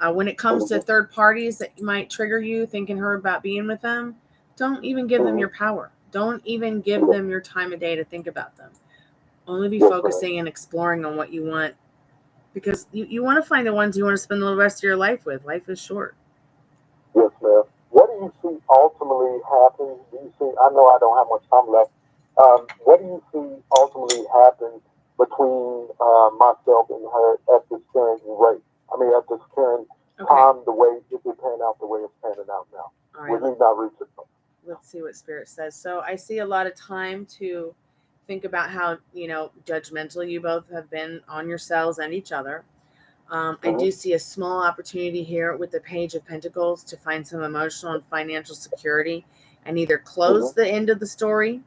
When it comes to third parties that might trigger you thinking her about being with them, don't even give them your power. Don't even give them your time of day to think about them. Only be focusing and exploring on what you want, because you want to find the ones you want to spend the rest of your life with. Life is short. Yes, ma'am. What do you see ultimately happen? Do you see? I know I don't have much time left. What do you see ultimately happen between myself and her at this current rate? I mean, at this current time, the way it would pan out, the way it's panning out now. All right. We need not reach it. Let's see what Spirit says. So I see a lot of time to think about how, judgmental you both have been on yourselves and each other. I do see a small opportunity here with the Page of Pentacles to find some emotional and financial security and either close the end of the story,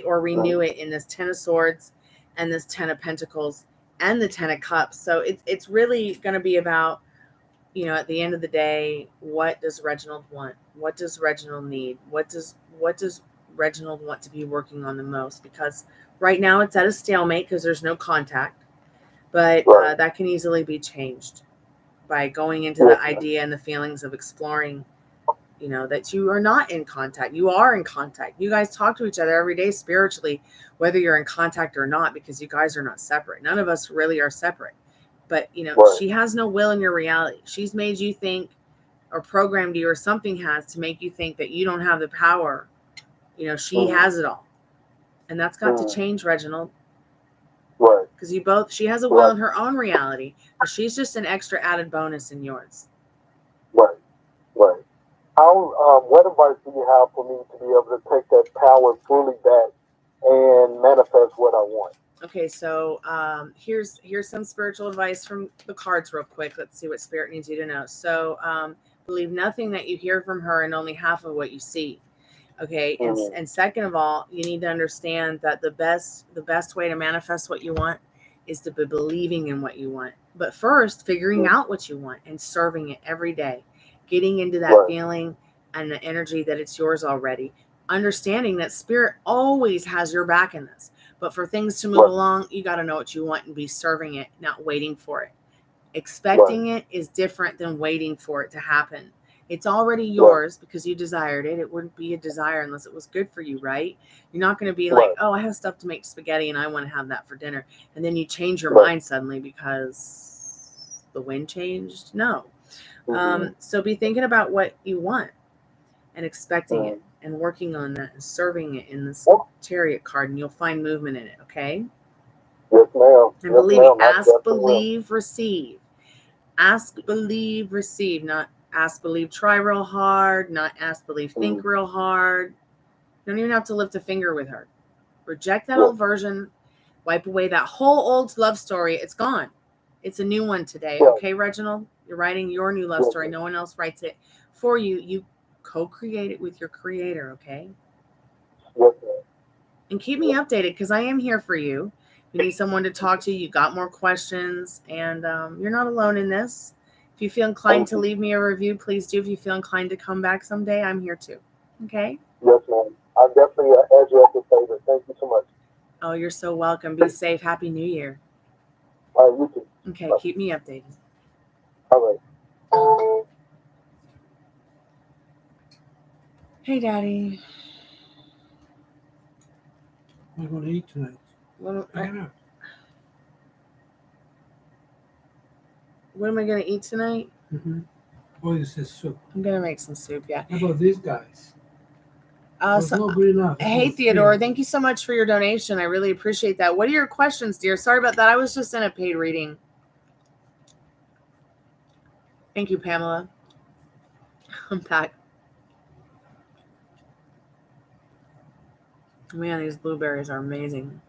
or renew it in this 10 of Swords and this 10 of Pentacles and the 10 of Cups. So it's really going to be about, at the end of the day, what does Reginald want? What does Reginald need? What does Reginald want to be working on the most? Because right now it's at a stalemate because there's no contact. But that can easily be changed by going into the idea and the feelings of exploring, that you are not in contact. You are in contact. You guys talk to each other every day spiritually, whether you're in contact or not, because you guys are not separate. None of us really are separate. But, she has no will in your reality. She's made you think, or programmed you, or something has to make you think that you don't have the power. She has it all. And that's got to change, Reginald. Right. Because she has a will in her own reality, but she's just an extra added bonus in yours. Right. Right. What advice do you have for me to be able to take that power fully back and manifest what I want? Okay, so here's some spiritual advice from the cards real quick. Let's see what Spirit needs you to know. So believe nothing that you hear from her and only half of what you see. Okay, and second of all, you need to understand that the best way to manifest what you want is to be believing in what you want. But first, figuring out what you want and serving it every day, getting into that feeling and the energy that it's yours already. Understanding that Spirit always has your back in this. But for things to move along, you got to know what you want and be serving it, not waiting for it. Expecting it is different than waiting for it to happen. It's already yours because you desired it. It wouldn't be a desire unless it was good for you, right? You're not going to be like, oh, I have stuff to make spaghetti and I want to have that for dinner. And then you change your mind suddenly because the wind changed. No. So be thinking about what you want and expecting it and working on that and serving it in this Chariot card, and you'll find movement in it, okay? Yes, ma'am. And believe me, ask, believe, receive. Ask, believe, receive. Not ask, believe, try real hard. Not ask, believe, think real hard. You don't even have to lift a finger with her. Reject that old version. Wipe away that whole old love story. It's gone. It's a new one today. Okay, Reginald? You're writing your new love story. No one else writes it for you. You co-create it with your creator, okay? And keep me updated because I am here for you. You need someone to talk to. You got more questions, and you're not alone in this. If you feel inclined to leave me a review, please do. If you feel inclined to come back someday, I'm here too. Okay? Yes, ma'am. I definitely add you as a favorite. Thank you so much. Oh, you're so welcome. Be safe. Happy New Year. You too. Okay, keep me updated. All right. Hey, Daddy. What am I going to eat tonight? Well, I don't know. What am I going to eat tonight? Oh, you said soup. I'm going to make some soup, yeah. How about these guys? It's So, not good enough. hey, Theodore, thank you so much for your donation. I really appreciate that. What are your questions, dear? Sorry about that. I was just in a paid reading. Thank you, Pamela. I'm back. Man, these blueberries are amazing.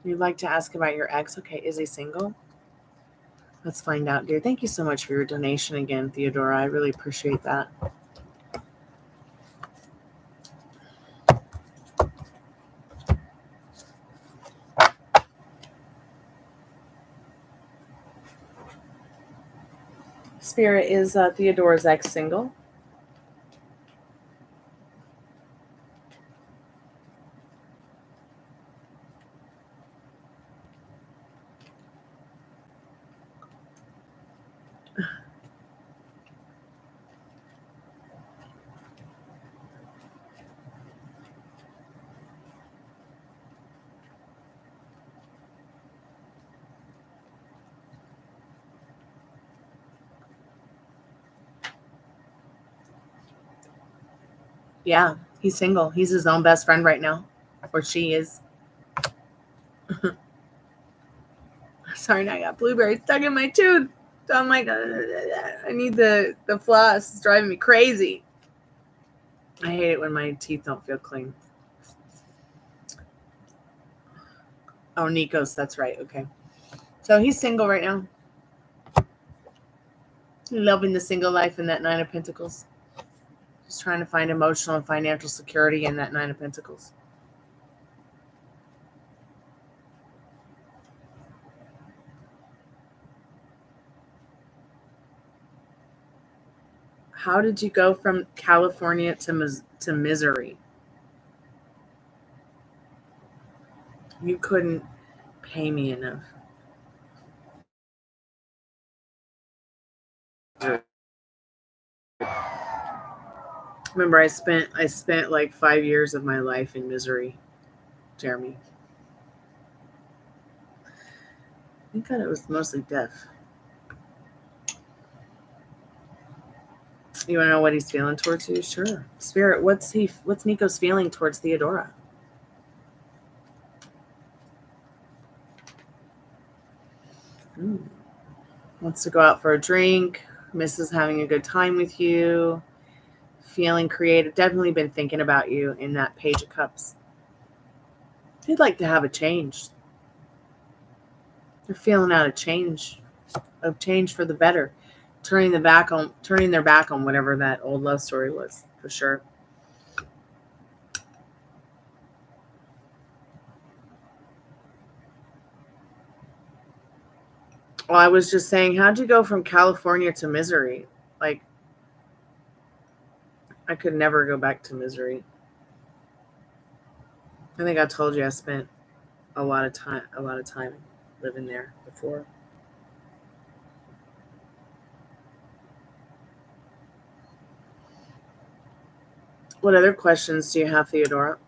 You'd like to ask about your ex? Okay, is he single? Let's find out, dear. Thank you so much for your donation again, Theodora. I really appreciate that. Spirit, is Theodora's ex single? Yeah, he's single. He's his own best friend right now. Or she is. Sorry, I got blueberries stuck in my tooth. So I'm like, I need the floss. It's driving me crazy. I hate it when my teeth don't feel clean. Oh, Nikos, that's right. Okay. So he's single right now. Loving the single life in that Nine of Pentacles. Just trying to find emotional and financial security in that Nine of Pentacles. How did you go from California to misery? You couldn't pay me enough. Remember, I spent like 5 years of my life in misery, Jeremy. Thank God it was mostly death. You want to know what he's feeling towards you? Sure. Spirit, what's Nico's feeling towards Theodora? Wants to go out for a drink, misses having a good time with you, feeling creative, definitely been thinking about you in that Page of Cups. He'd like to have a change. They're feeling out of change for the better, turning their back on whatever that old love story was, for sure. Well, I was just saying, how'd you go from California to misery? Like, I could never go back to misery. I think I told you I spent a lot of time living there before. What other questions do you have, Theodora?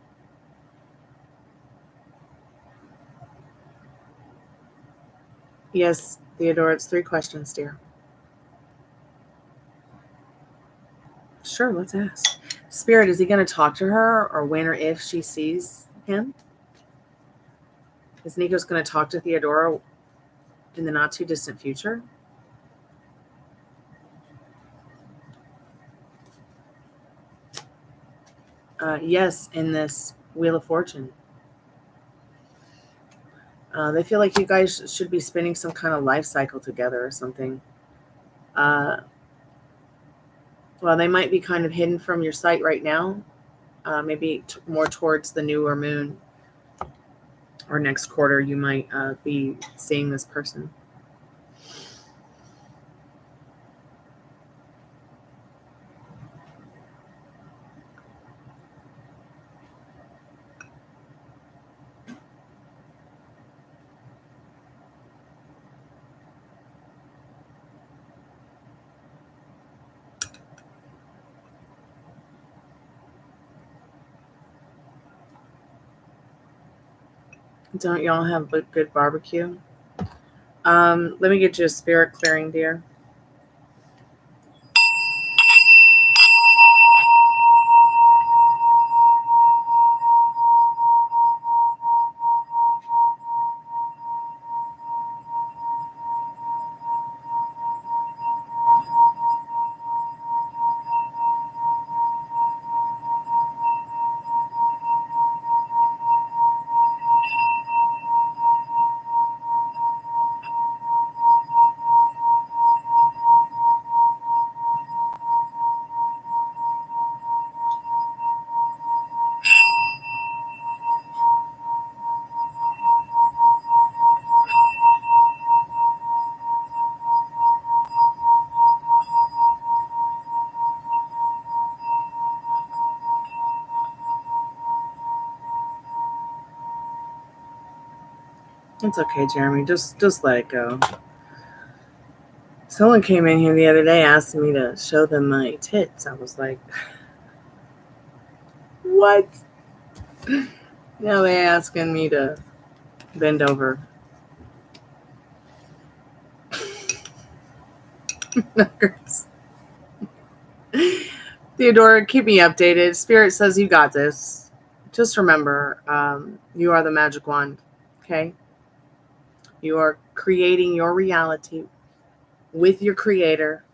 Yes, Theodora, it's 3 questions, dear. Sure, let's ask. Spirit, is he going to talk to her, or when or if she sees him? Is Nico's going to talk to Theodora in the not too distant future? Yes, in this Wheel of Fortune. They feel like you guys should be spending some kind of life cycle together or something. Well, they might be kind of hidden from your sight right now. Maybe more towards the newer moon. or next quarter you might be seeing this person. Don't y'all have a good barbecue? Let me get you a spirit clearing, dear. It's okay, Jeremy. Just let it go. Someone came in here the other day asking me to show them my tits. I was like, what? Now they're asking me to bend over. Theodora, keep me updated. Spirit says you got this. Just remember, you are the magic wand, okay? You are creating your reality with your creator,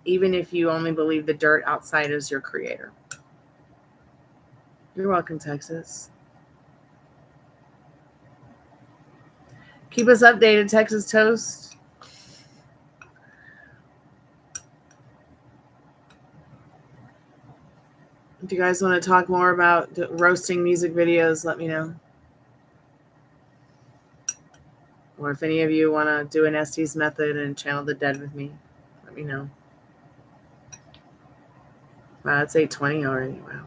even if you only believe the dirt outside is your creator. You're welcome, Texas. Keep us updated, Texas Toast. If you guys want to talk more about roasting music videos, let me know. Or if any of you want to do an Estes method and channel the dead with me, let me know. Wow, it's 8:20 already. Wow.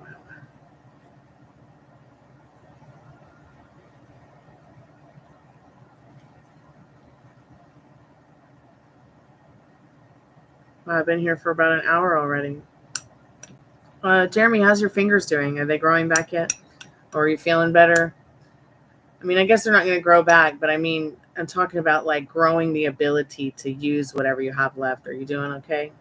Wow, I've been here for about an hour already. Jeremy, how's your fingers doing? Are they growing back yet? Or are you feeling better? I mean, I guess they're not going to grow back, but I mean, I'm talking about like growing the ability to use whatever you have left. Are you doing okay?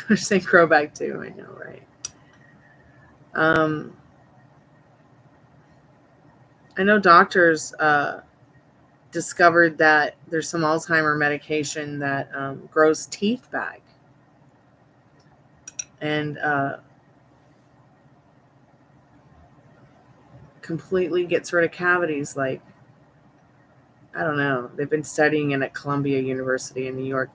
They're saying grow back too. I know, right? I know doctors discovered that there's some Alzheimer medication that grows teeth back. And completely gets rid of cavities. Like, I don't know. They've been studying it at Columbia University in New York.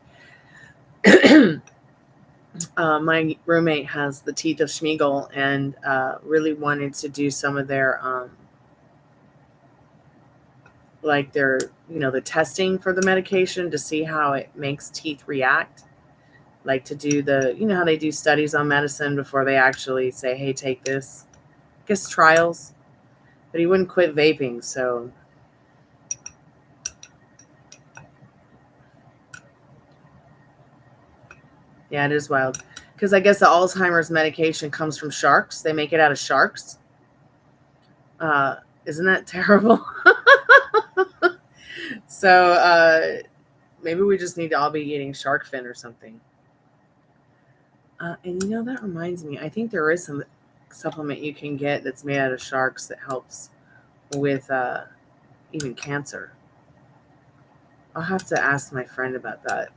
My roommate has the teeth of Schmeagol and really wanted to do some of their the testing for the medication to see how it makes teeth react. Like to do how they do studies on medicine before they actually say, hey, take this. I guess trials. But he wouldn't quit vaping, so. Yeah, it is wild. Because I guess the Alzheimer's medication comes from sharks. They make it out of sharks. Isn't that terrible? So maybe we just need to all be eating shark fin or something. And that reminds me, I think there is some supplement you can get that's made out of sharks that helps with even cancer. I'll have to ask my friend about that.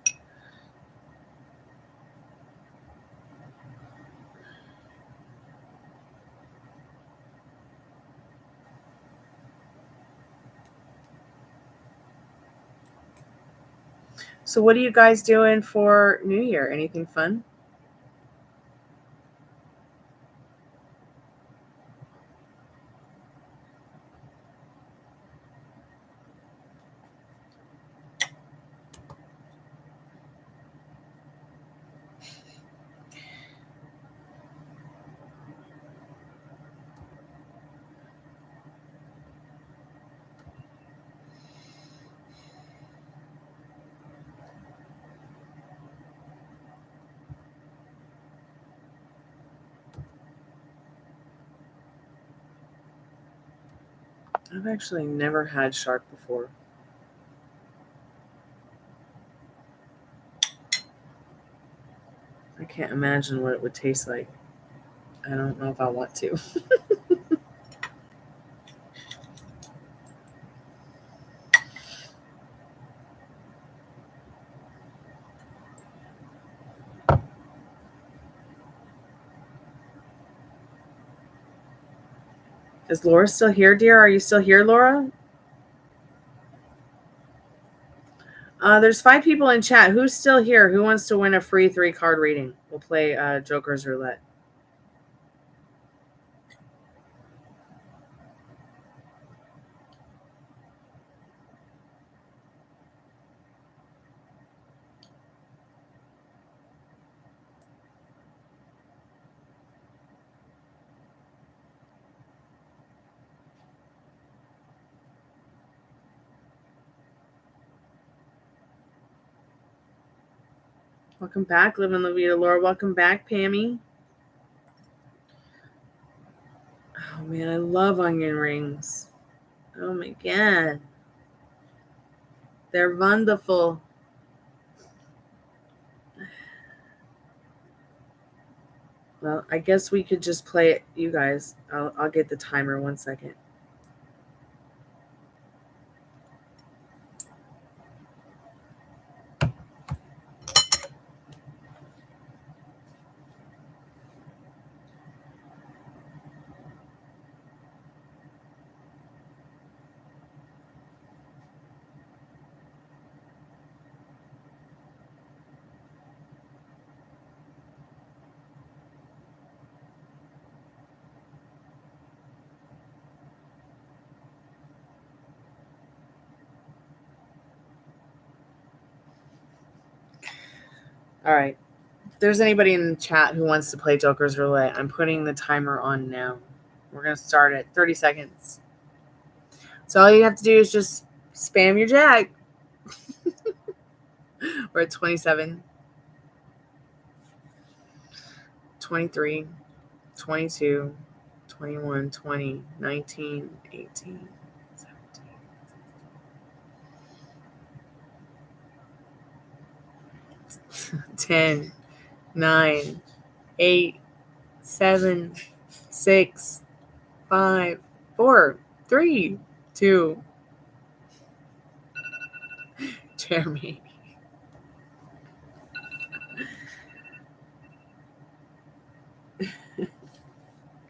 So what are you guys doing for New Year? Anything fun? I've actually never had shark before. I can't imagine what it would taste like. I don't know if I want to. Is Laura still here, dear? Are you still here, Laura? There's 5 people in chat. Who's still here? Who wants to win a free 3-card reading? We'll play Joker's Roulette. Welcome back, Live and La Vida, Laura. Welcome back, Pammy. Oh, man, I love onion rings. Oh, my God. They're wonderful. Well, I guess we could just play it, you guys. I'll get the timer 1 second. All right. If there's anybody in the chat who wants to play Joker's Roulette, I'm putting the timer on now. We're going to start at 30 seconds. So all you have to do is just spam your jack. We're at 27, 23, 22, 21, 20, 19, 18, 17, 10, 9, 8, 7, 6, 5, 4, 3, 2. Jeremy.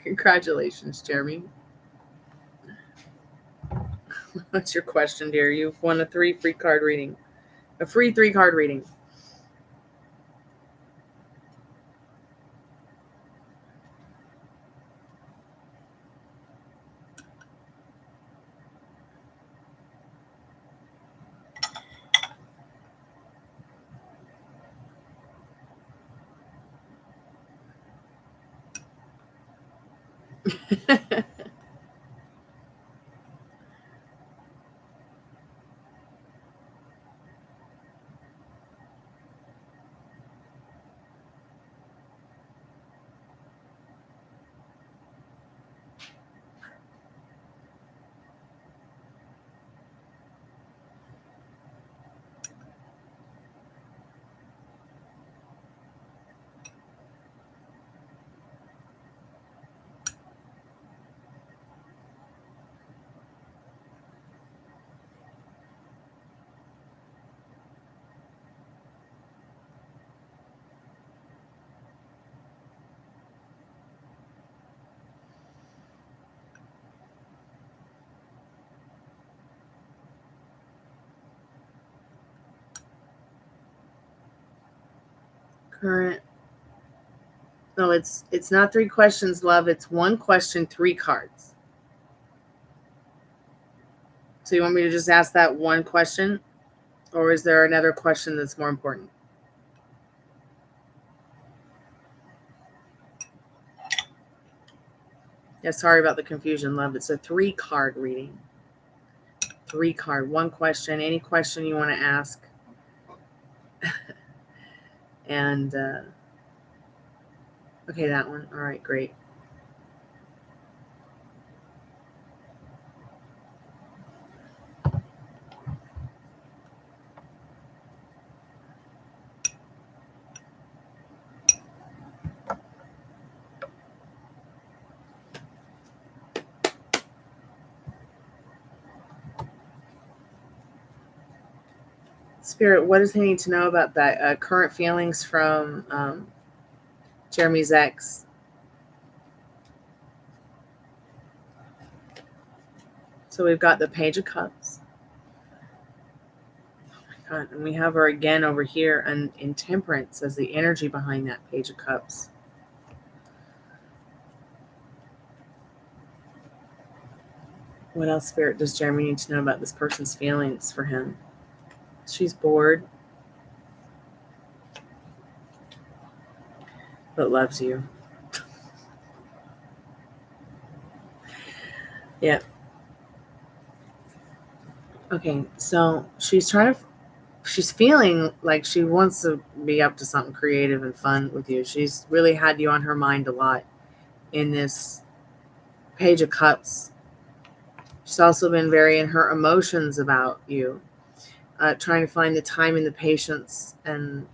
Congratulations, Jeremy. What's your question, dear? You've won a free 3-card reading. A free 3-card reading. Current. No, it's not 3 questions, love. It's 1 question, 3 cards. So you want me to just ask that 1 question? Or is there another question that's more important? Yeah, sorry about the confusion, love. It's a 3-card reading. 3-card, 1 question, any question you want to ask. And, okay, that one. All right, great. Spirit, what does he need to know about that? Current feelings from Jeremy's ex. So we've got the Page of Cups. Oh my God. And we have her again over here and in Temperance as the energy behind that Page of Cups. What else, Spirit, does Jeremy need to know about this person's feelings for him? She's bored, but loves you. Yeah. Okay, so she's feeling like she wants to be up to something creative and fun with you. She's really had you on her mind a lot in this Page of Cups. She's also been very in her emotions about you, trying to find the time and the patience and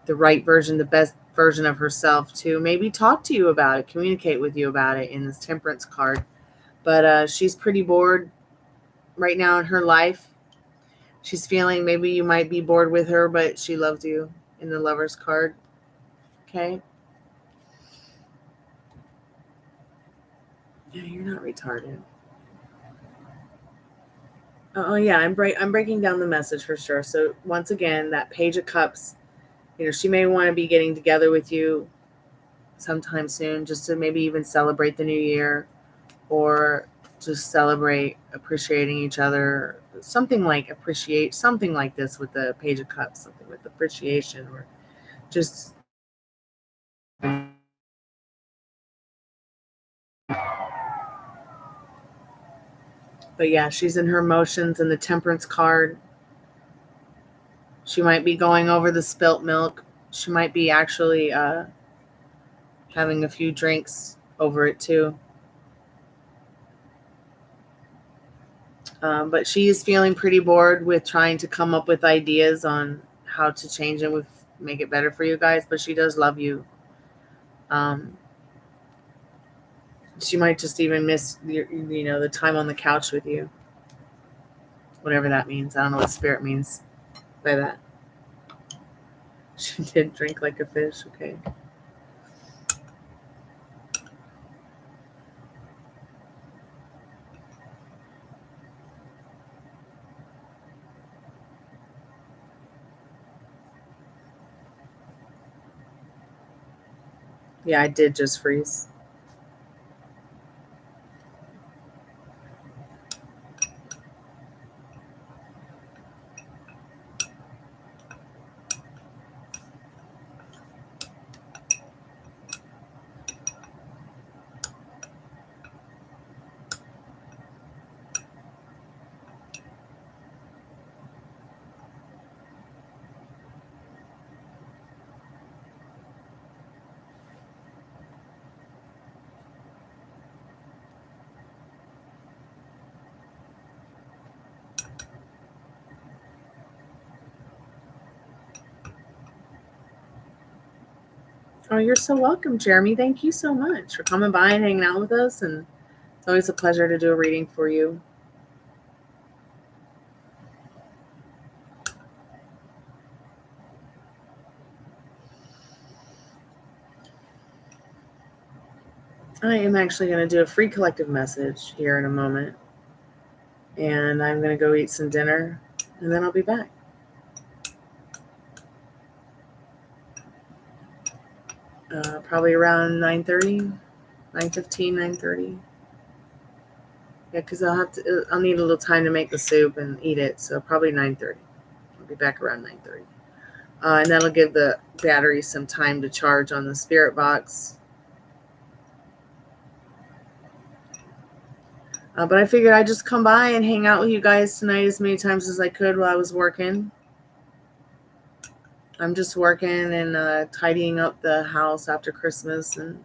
the right version, the best version of herself to maybe talk to you about it, communicate with you about it in this Temperance card. But she's pretty bored right now in her life. She's feeling maybe you might be bored with her, but she loves you in the Lover's card. Okay? Yeah, you're not retarded. Oh yeah, I'm breaking down the message for sure. So once again, that Page of Cups, she may want to be getting together with you sometime soon, just to maybe even celebrate the new year, or just celebrate appreciating each other. Something like this with the Page of Cups, something with appreciation, or just but yeah, she's in her emotions in the Temperance card. She might be going over the spilt milk. She might be actually having a few drinks over it too. But she is feeling pretty bored with trying to come up with ideas on how to change it, make it better for you guys. But she does love you. She might just even miss the time on the couch with you, whatever that means. I don't know what Spirit means by that. She did drink like a fish. Okay. Yeah, I did just freeze. Oh, you're so welcome, Jeremy. Thank you so much for coming by and hanging out with us. And it's always a pleasure to do a reading for you. I am actually going to do a free collective message here in a moment. And I'm going to go eat some dinner, and then I'll be back. Probably around 9:30, 9:15, 9:30. Yeah, because I'll need a little time to make the soup and eat it. So probably 9:30. I'll be back around 9:30. And that'll give the battery some time to charge on the Spiritbox. But I figured I'd just come by and hang out with you guys tonight as many times as I could while I was working. I'm just working and tidying up the house after Christmas, and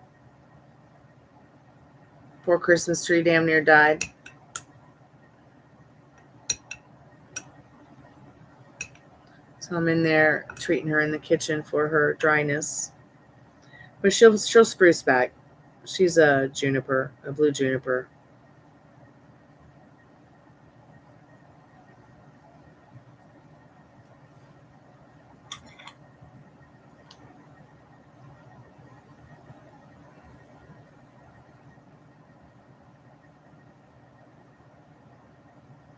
poor Christmas tree damn near died. So I'm in there treating her in the kitchen for her dryness. But she'll spruce back. She's a juniper, a blue juniper.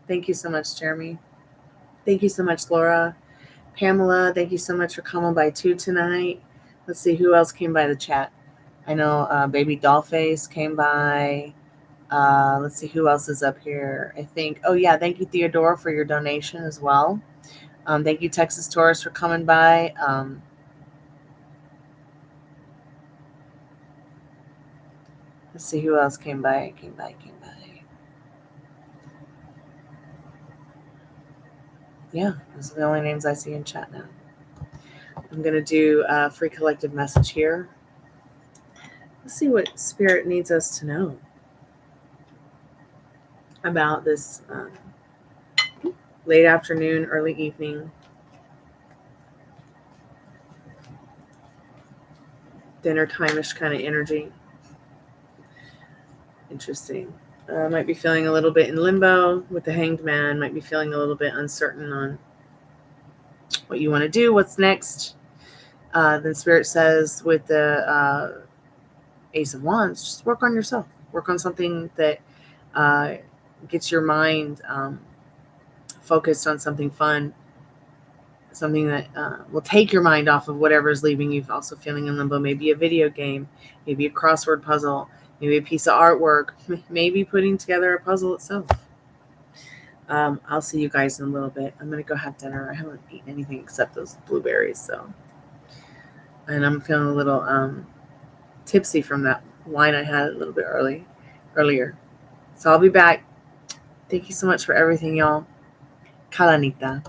Thank you so much, Jeremy. Thank you so much, Laura. Pamela, thank you so much for coming by too tonight. Let's see who else came by the chat. I know Baby Dollface came by. Let's see who else is up here. I think, oh yeah, thank you, Theodore, for your donation as well. Thank you, Texas Taurus, for coming by. Let's see who else came by. Yeah, those are the only names I see in chat now. I'm going to do a free collective message here. Let's see what Spirit needs us to know about this late afternoon, early evening, dinner time-ish kind of energy. Interesting. Might be feeling a little bit in limbo with the Hanged Man. Might be feeling a little bit uncertain on what you want to do, what's next. Then Spirit says with the Ace of Wands, just work on yourself. Work on something that gets your mind focused on something fun, something that will take your mind off of whatever is leaving you also feeling in limbo. Maybe a video game, maybe a crossword puzzle, maybe a piece of artwork, maybe putting together a puzzle itself. I'll see you guys in a little bit. I'm going to go have dinner. I haven't eaten anything except those blueberries. And I'm feeling a little tipsy from that wine I had a little bit earlier. So I'll be back. Thank you so much for everything, y'all. Kalanita.